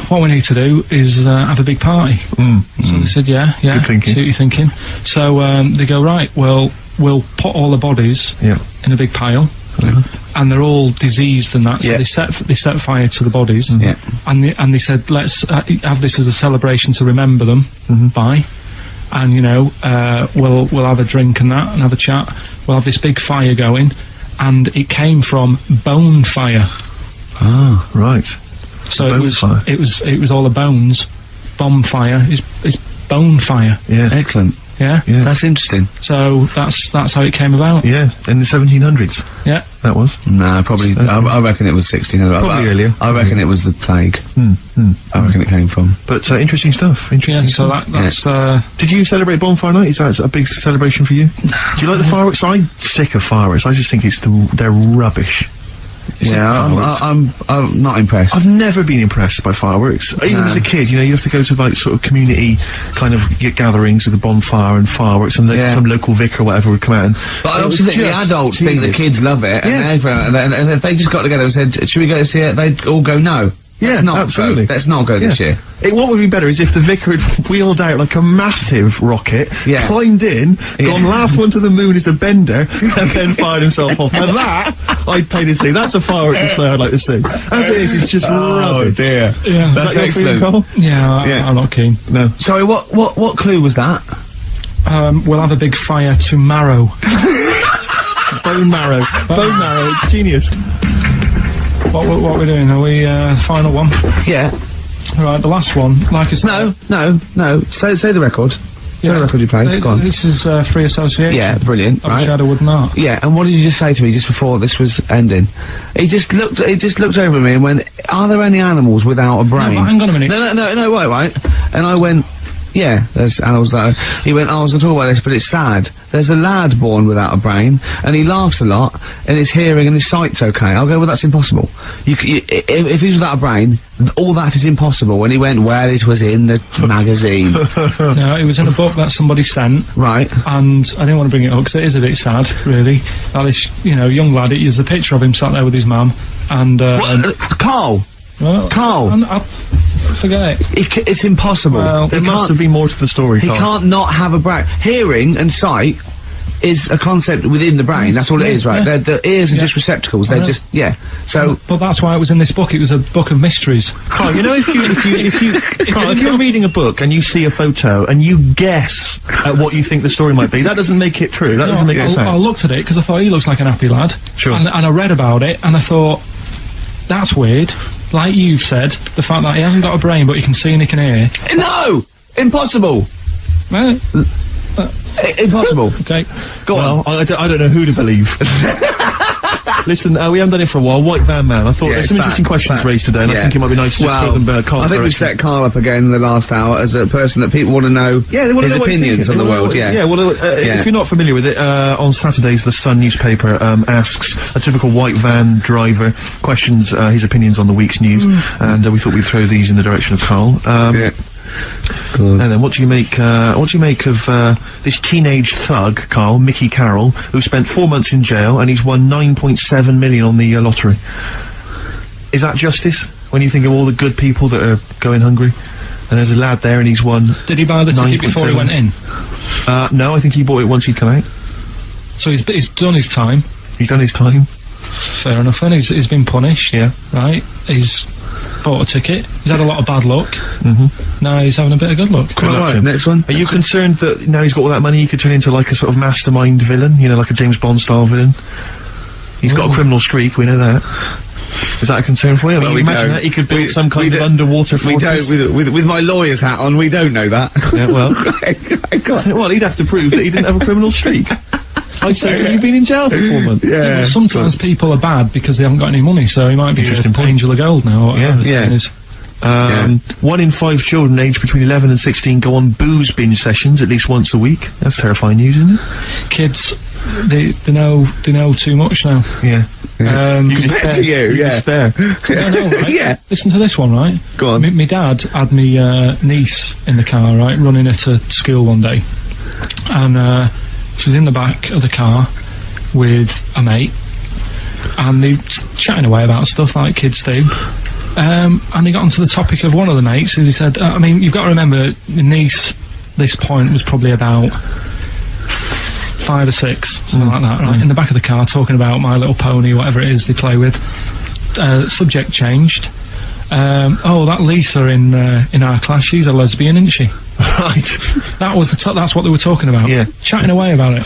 Speaker 3: what we need to do is have a big party. So they said, yeah.
Speaker 2: Good thinking.
Speaker 3: See what you're thinking. So they go, right, well, we'll put all the bodies in a big pile. And they're all diseased and that, so they set fire to the bodies. And they said, let's have this as a celebration to remember them by. And, you know, we'll have a drink and that, and have a chat. We'll have this big fire going, and it came from bone fire.
Speaker 2: Ah, right.
Speaker 3: So it was all the bones. Bonfire is bone fire.
Speaker 2: Yeah.
Speaker 1: Excellent.
Speaker 3: Yeah?
Speaker 1: That's interesting.
Speaker 3: So that's how it came about.
Speaker 2: Yeah, in the 1700s.
Speaker 3: Yeah.
Speaker 2: That was?
Speaker 1: No, probably, I reckon it was 1600.
Speaker 2: Probably earlier.
Speaker 1: I reckon it was the plague. I reckon it came from.
Speaker 2: But, interesting stuff. Interesting
Speaker 3: So
Speaker 2: stuff.
Speaker 3: that's
Speaker 2: Did you celebrate Bonfire Night? Is that a big celebration for you? Do you like the fireworks? I'm sick of fireworks. I just think they're rubbish.
Speaker 1: I'm not impressed.
Speaker 2: I've never been impressed by fireworks. Even as a kid, you know, you have to go to like sort of community kind of gatherings with a bonfire and fireworks, and some local vicar or whatever would come out.
Speaker 1: But I also think the adults think the kids love it, and if they just got together and said, should we go to see it, they'd all go no.
Speaker 2: Absolutely.
Speaker 1: Let's not go this year.
Speaker 2: What would be better is if the vicar had wheeled out like a massive rocket, climbed in, gone last one to the moon as a bender, and then fired himself off. Now that, I'd pay to see. That's a firework display I'd like to see. As it is, it's just rubbish.
Speaker 1: Dear.
Speaker 3: Yeah.
Speaker 1: That's excellent.
Speaker 3: I'm not keen.
Speaker 2: No.
Speaker 1: Sorry, what clue was that?
Speaker 3: We'll have a big fire tomorrow.
Speaker 2: Bone marrow. Bone marrow. Genius.
Speaker 3: What are we doing? Are we, final one?
Speaker 1: Yeah.
Speaker 3: Right, the last one, like I said...
Speaker 1: No. Say the record. Say the record you played. Go on.
Speaker 3: This is, free association.
Speaker 1: Yeah, brilliant.
Speaker 3: Of Shadow Wood and Art.
Speaker 1: Yeah, and what did you just say to me just before this was ending? He just looked over at me and went, are there any animals without a brain?
Speaker 3: No, but hang on a minute.
Speaker 1: No, wait. And I went, yeah, there's animals that he went, I was gonna talk about this, but it's sad. There's a lad born without a brain, and he laughs a lot, and his hearing and his sight's okay. I'll go, well, that's impossible. If he's without a brain, all that is impossible. And he went, well, it was in the magazine.
Speaker 3: No, it was in a book that somebody sent.
Speaker 1: Right.
Speaker 3: And I didn't want to bring it up, because it is a bit sad, really. Now this, you know, young lad, there's a picture of him sat there with his mum, and,
Speaker 1: Carl!
Speaker 3: Well,
Speaker 1: Carl!
Speaker 3: Forget it.
Speaker 1: It's impossible.
Speaker 3: Well,
Speaker 2: there must have been more to the story,
Speaker 1: He
Speaker 2: Carl.
Speaker 1: can't not have a brain. Hearing and sight is a concept within the brain. That's all it is, right? The ears are just receptacles. They're just, So.
Speaker 3: But that's why it was in this book. It was a book of mysteries.
Speaker 2: Carl, you know, if you're reading a book and you see a photo and you guess at what you think the story might be, that doesn't make it true. That doesn't make it a fact.
Speaker 3: I looked at it because I thought he looks like an happy lad.
Speaker 2: Sure.
Speaker 3: And I read about it and I thought, that's weird. Like you've said, the fact that he hasn't got a brain but he can see and he can hear.
Speaker 1: No! Impossible!
Speaker 3: Well,
Speaker 1: impossible.
Speaker 3: Okay.
Speaker 2: Go on. I don't know who to believe. Listen, we haven't done it for a while. White Van Man. I thought there's some interesting questions raised today, and I think it might be nice to throw them Carl.
Speaker 1: I think we set Carl up again in the last hour as a person that people want to know
Speaker 2: they want to know
Speaker 1: his opinions on the world,
Speaker 2: if you're not familiar with it, on Saturdays, the Sun newspaper, asks a typical white van driver questions, his opinions on the week's news, and we thought we'd throw these in the direction of Carl.
Speaker 1: Good.
Speaker 2: And then what do you make of, this teenage thug, Carl, Mickey Carroll, who spent 4 months in jail and he's won 9.7 million on the, lottery? Is that justice? When you think of all the good people that are going hungry? And there's a lad there and he's won...
Speaker 3: Did he buy the ticket before he went in?
Speaker 2: No, I think he bought it once he'd come out.
Speaker 3: So he's done his time.
Speaker 2: He's done his time.
Speaker 3: Fair enough then, he's been punished.
Speaker 2: Yeah.
Speaker 3: Right? He's bought a ticket. He's had a lot of bad luck.
Speaker 2: Mm-hmm.
Speaker 3: Now he's having a bit of good luck.
Speaker 1: Right, next one.
Speaker 2: Are you concerned that now he's got all that money he could turn into like a sort of mastermind villain? You know, like a James Bond style villain? He's got a criminal streak, we know that. Is that a concern for you?
Speaker 1: Well,
Speaker 2: you imagine that he could build some kind of underwater fortress?
Speaker 1: We don't, with my lawyer's hat on, we don't know that.
Speaker 2: Yeah, well. Well, he'd have to prove that he didn't have a criminal streak. I'd say you've been in jail for 4 months.
Speaker 3: Yeah, but sometimes people are bad because they haven't got any money, so he might be an angel of gold now.
Speaker 2: Yeah. 1 in 5 children aged between 11 and 16 go on booze binge sessions at least once a week. That's terrifying news, isn't it?
Speaker 3: Kids, they know too much now.
Speaker 2: Yeah.
Speaker 1: Compared to you, yeah.
Speaker 2: Despair.
Speaker 3: I know, right?
Speaker 1: Yeah.
Speaker 3: Listen to this one, right?
Speaker 1: Go on.
Speaker 3: My dad had me niece in the car, right, running her to school one day, and she was in the back of the car with a mate, and they were chatting away about stuff like kids do. And he got onto the topic of one of the mates, who he said, I mean, you've got to remember, my niece, this point, was probably about 5 or 6, something like that, right? In the back of the car, talking about My Little Pony, whatever it is they play with. Subject changed. Oh, that Lisa in our class, she's a lesbian, isn't she?
Speaker 2: Right.
Speaker 3: That's what they were talking about.
Speaker 2: Yeah.
Speaker 3: Chatting away about it.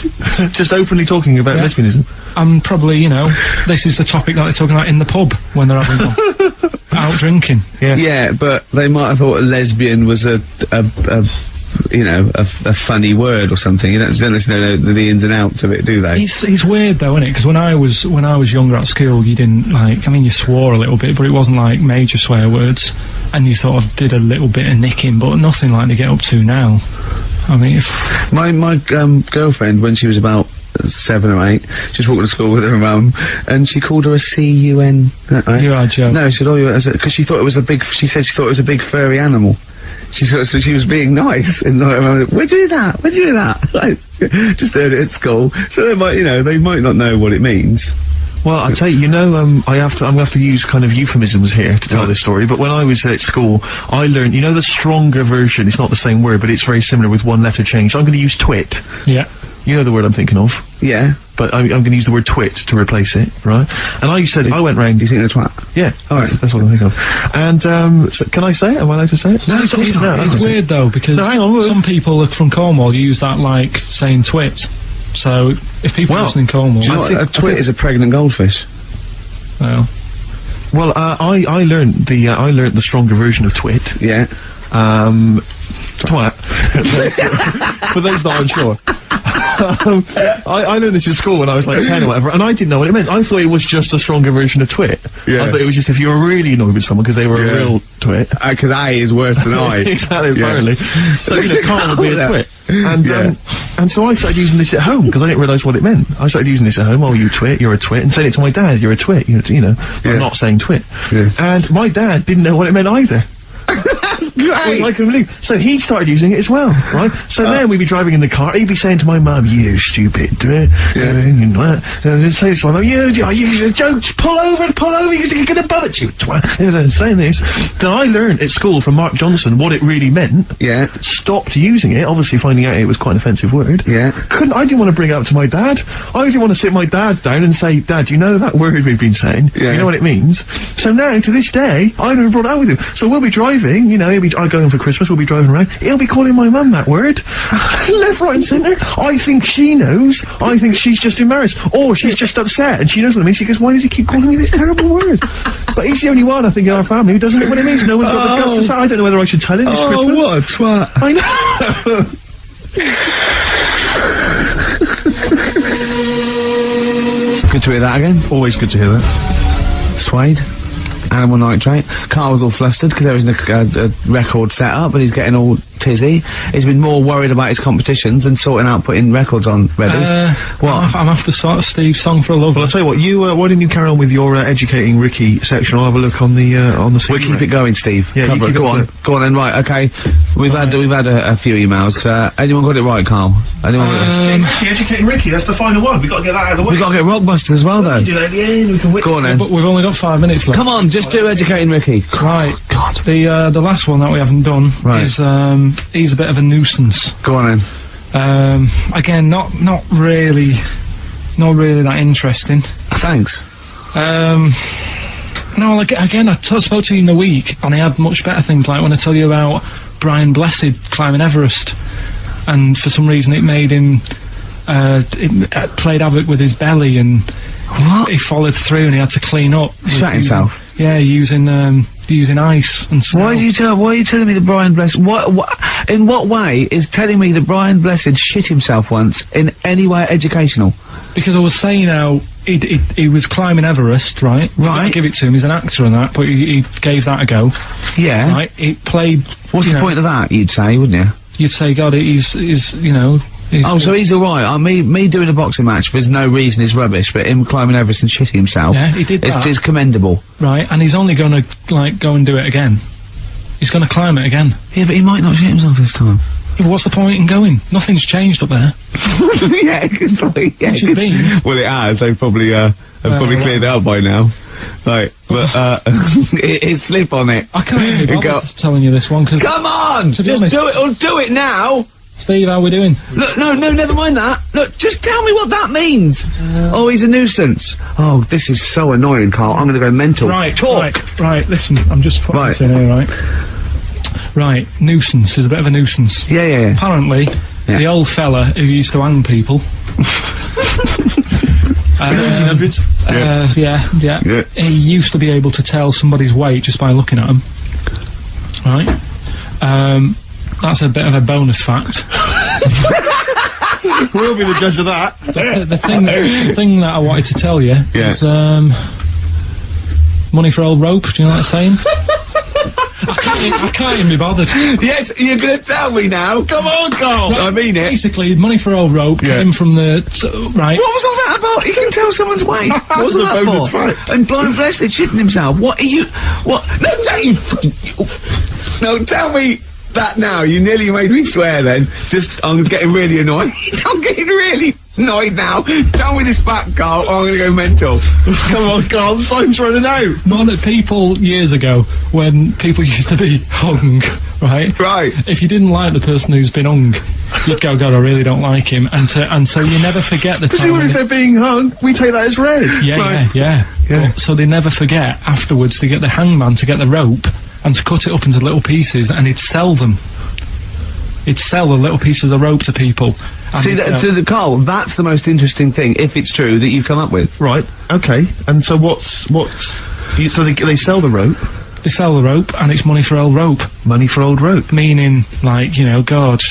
Speaker 2: Just openly talking about lesbianism.
Speaker 3: And probably, you know, this is the topic that they're talking about in the pub when they're having one. Out drinking.
Speaker 2: Yeah.
Speaker 1: Yeah, but they might have thought a lesbian was a funny word or something. You don't necessarily know the ins and outs of it, do they?
Speaker 3: It's weird though, isn't it? Because when I was younger at school, you didn't like. I mean, you swore a little bit, but it wasn't like major swear words, and you sort of did a little bit of nicking, but nothing like they get up to now. I mean,
Speaker 1: my girlfriend, when she was about 7 or 8, she was walking to school with her mum, and she called her a C-U-N. Right?
Speaker 3: You are joking.
Speaker 1: No, she said, because she thought it was a big. She said she thought it was a big furry animal. So she was being nice, and like, where'd you do that? Where'd you do that? Like, just heard it at school. So they might, they might not know what it means.
Speaker 2: Well, I tell you, I'm gonna have to use kind of euphemisms here to tell this story, but when I was at school, I learned, the stronger version, it's not the same word, but it's very similar with one letter change. I'm gonna use twit.
Speaker 3: Yeah.
Speaker 2: You know the word I'm thinking of.
Speaker 1: Yeah.
Speaker 2: But I'm gonna use the word twit to replace it, right? And I said, I went round...
Speaker 1: You think of twat?
Speaker 2: Yeah.
Speaker 1: Alright.
Speaker 2: That's what I'm thinking of. And, so can I say it? Am I allowed to say it?
Speaker 3: No, it's weird though, because some people from Cornwall use that like saying twit. So, if people listen in Cornwall...
Speaker 1: Do you know what a twit is? A pregnant goldfish.
Speaker 3: Well,
Speaker 2: I learned the stronger version of twit.
Speaker 1: Yeah.
Speaker 2: Twat. For those that aren't sure. I learned this in school when I was like 10 or whatever, and I didn't know what it meant. I thought it was just a stronger version of twit. Yeah. I thought it was just if you were really annoyed with someone because they were a real twit.
Speaker 1: Because I is worse than I.
Speaker 2: Exactly, apparently. So, Carl would be a twit. And so I started using this at home because I didn't realise what it meant. I started using this at home. Oh, you twit, you're a twit. And saying it to my dad, you're a twit, I'm not saying twit.
Speaker 1: Yeah.
Speaker 2: And my dad didn't know what it meant either.
Speaker 1: That's great!
Speaker 2: I couldn't believe. So he started using it as well, right? So then we'd be driving in the car, he'd be saying to my mum, you stupid, say to my mum, you jokes, pull over, you're gonna bum at you, twat. Saying this. Then I learned at school from Mark Johnson what it really meant.
Speaker 1: Yeah.
Speaker 2: Stopped using it, obviously finding out it was quite an offensive word.
Speaker 1: Yeah.
Speaker 2: I didn't want to bring it up to my dad. I didn't want to sit my dad down and say, Dad, you know that word we've been saying? Yeah. You know what it means? So now, to this day, I've never brought it out with him. So we'll be driving, I'll go home for Christmas, we'll be driving around, he'll be calling my mum that word. Left, right and centre. I think she knows. I think she's just embarrassed. Or she's just upset and she knows what it means. She goes, why does he keep calling me this terrible word? But he's the only one, I think, in our family who doesn't know what it means. No one's got the guts to say, I don't know whether I should tell him this Christmas.
Speaker 1: Oh, what a twat.
Speaker 2: I know.
Speaker 1: Good to hear that again.
Speaker 2: Always good to hear that.
Speaker 1: Suede. Animal nitrate. Carl's all flustered because there isn't a record set up, but he's getting all tizzy. He's been more worried about his competitions than sorting out putting records on ready. What?
Speaker 3: I'm after sort of Steve's Song for a Lover.
Speaker 2: Well, I'll tell you what, why didn't you carry on with your educating Ricky section? I'll have a look on the
Speaker 1: We'll keep it going, Steve.
Speaker 2: Yeah, you keep
Speaker 1: go on. Go on then, right, okay. We've had a few emails. Anyone got it right, Carl? Anyone
Speaker 2: educating Ricky, that's the final one. We've got to get that out of the way.
Speaker 1: We've got to get Rockbusters as well, though.
Speaker 2: We can do that at the end, we can wait.
Speaker 1: Go on then.
Speaker 3: But we've only got 5 minutes left.
Speaker 1: Come on, just do Educating Ricky.
Speaker 3: Right. God. The last one that we haven't done is, he's a bit of a nuisance.
Speaker 1: Go on then.
Speaker 3: Again, not really that interesting.
Speaker 1: Thanks.
Speaker 3: No, like, again, I spoke to you in the week, and he had much better things, like when I tell you about Brian Blessed climbing Everest, and for some reason it made him, it played havoc with his belly, and he followed through, and he had to clean up.
Speaker 1: Shut himself?
Speaker 3: Yeah, using ice and snow.
Speaker 1: Why are you telling me that Brian Blessed, in what way is telling me that Brian Blessed shit himself once in any way educational?
Speaker 3: Because I was saying how he was climbing Everest, right? Right. Give it to him, he's an actor and that, but he gave that a go.
Speaker 1: Yeah.
Speaker 3: Right, he played...
Speaker 1: What's the point of that, you'd say, wouldn't you?
Speaker 3: You'd say, God, he's you know...
Speaker 1: so he's alright. Me doing a boxing match for no reason is rubbish, but him climbing Everest and shitting himself...
Speaker 3: Yeah, he did that.
Speaker 1: It's commendable.
Speaker 3: Right, and he's only gonna, like, go and do it again. He's gonna climb it again.
Speaker 1: Yeah, but he might not shit himself this time.
Speaker 3: Yeah, but what's the point in going? Nothing's changed up there.
Speaker 1: Yeah, good point. Yeah,
Speaker 3: should be.
Speaker 1: Well, it has. They've probably cleared it up by now. Right, but it's slip on it.
Speaker 3: I can't even bother telling you this one because.
Speaker 1: Come on, just do it. Or do it now.
Speaker 3: Steve, how we doing?
Speaker 1: Look, no, never mind that. Look, just tell me what that means. Oh, he's a nuisance. Oh, this is so annoying, Carl. I'm gonna go mental.
Speaker 3: Right,
Speaker 1: talk.
Speaker 3: Right. Listen, I'm just putting this in here, right? Right, nuisance is a bit of a nuisance.
Speaker 1: Yeah.
Speaker 3: Apparently, the old fella who used to hang people. Yeah. He used to be able to tell somebody's weight just by looking at them. Right? That's a bit of a bonus fact.
Speaker 2: We'll be the judge of that.
Speaker 3: The thing that I wanted to tell you is, money for old rope, do you know what I'm saying? I can't even be bothered.
Speaker 1: Yes, you're gonna tell me now. Come on, Carl.
Speaker 3: Right,
Speaker 1: I mean it.
Speaker 3: Basically, money for old rope came from the... right.
Speaker 1: What was all that about? You can tell someone's weight. What was that for? Fact. And Brian Blessed shitting himself. What are you... What? No, don't you... No, tell me that now. You nearly made me swear then. I'm getting really annoyed. I'm getting really annoyed now. Tell me this back, Carl, or I'm gonna go mental.
Speaker 2: Come on, Carl, time's running out.
Speaker 3: Not that people, years ago, when people used to be hung, right?
Speaker 1: Right.
Speaker 3: If you didn't like the person who's been hung, you'd go, God, I really don't like him. And so you never forget the time.
Speaker 2: Because if they're being hung, we take that as read.
Speaker 3: Yeah. So they never forget afterwards to get the hangman to get the rope and to cut it up into little pieces, and he'd sell them. He'd sell the little pieces of rope to people. See,
Speaker 1: Carl, that's the most interesting thing, if it's true, that you've come up with.
Speaker 2: Right, okay. And so so they sell the rope?
Speaker 3: They sell the rope, and it's money for old rope.
Speaker 2: Money for old rope?
Speaker 3: Meaning, like, you know, God,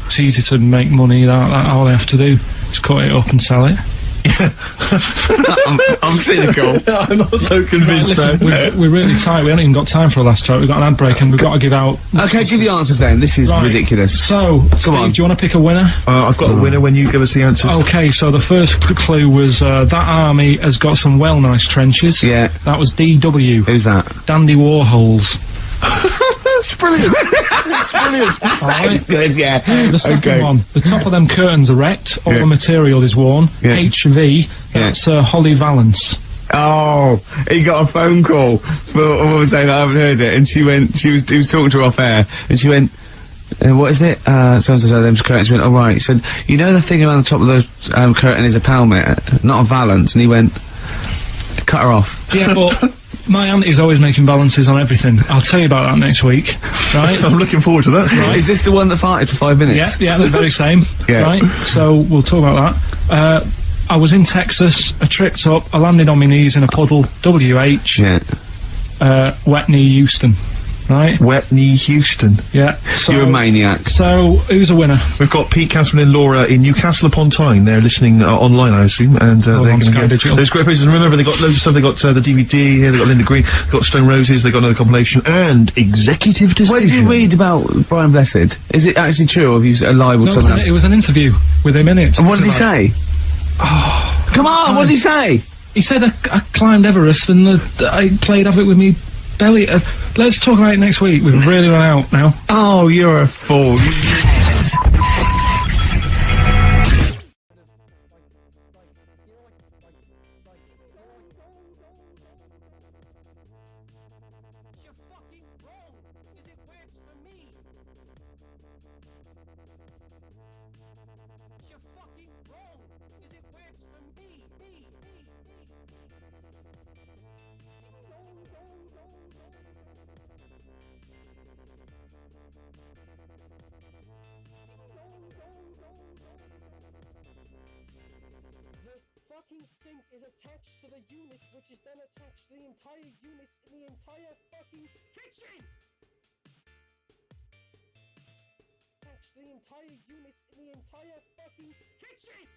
Speaker 3: it's easy to make money, that all they have to do is cut it up and sell it.
Speaker 1: I'm cynical.
Speaker 2: I'm not so convinced.
Speaker 3: Right, listen, we're really tight. We haven't even got time for a last track. We've got an ad break and we've got to give out...
Speaker 1: Okay, give the answers then. This is ridiculous.
Speaker 3: So, Steve, do you want to pick a winner?
Speaker 2: I've got a winner when you give us the answers.
Speaker 3: Okay, so the first clue was, that army has got some well nice trenches.
Speaker 1: Yeah.
Speaker 3: That was DW.
Speaker 1: Who's that?
Speaker 3: Dandy Warhols.
Speaker 2: That's brilliant. That's brilliant.
Speaker 1: That's good, yeah.
Speaker 3: The second one, the top of them curtains are wrecked, all the material is worn. HV, that's Holly Valance.
Speaker 1: Oh, he got a phone call for a woman saying I haven't heard it, and he was talking to her off air, and she went, what is it? So-and-so, them's curtains. She went, oh right. He said, you know the thing around the top of the curtain is a palmet, not a valance, and he went, cut her off.
Speaker 3: Yeah, but... My auntie's always making balances on everything. I'll tell you about that next week, right?
Speaker 2: I'm looking forward to that.
Speaker 1: Right. Is this the one that farted for 5 minutes?
Speaker 3: Yeah, the very same. Right? So, we'll talk about that. I was in Texas, I tripped up, I landed on my knees in a puddle, WH, wet knee Houston. right?
Speaker 2: Whitney Houston.
Speaker 3: Yeah. So,
Speaker 1: You're a maniac.
Speaker 3: So, who's a winner?
Speaker 2: We've got Pete, Catherine and Laura in Newcastle upon Tyne. They're listening online, I assume, and they're
Speaker 3: on
Speaker 2: going to
Speaker 3: Sky
Speaker 2: get
Speaker 3: Digital.
Speaker 2: those great prizes. And remember, they got loads of stuff. They got the DVD here, they got Linda Green, they got Stone Roses, they got another compilation, and Executive Decision.
Speaker 1: Where did you read about Brian Blessed? Is it actually true, or have you libelled
Speaker 3: No,
Speaker 1: someone else?
Speaker 3: it was an interview with him in it.
Speaker 1: And what did he say? Oh, come on, what did he say?
Speaker 3: He said I climbed Everest and I played Have It With Me belly. Let's talk about it next week. We've really run out now.
Speaker 1: Oh, you're a fool.
Speaker 4: Sink is attached to the unit, which is then attached to the entire units in the entire fucking kitchen! Attached to the entire units in the entire fucking kitchen!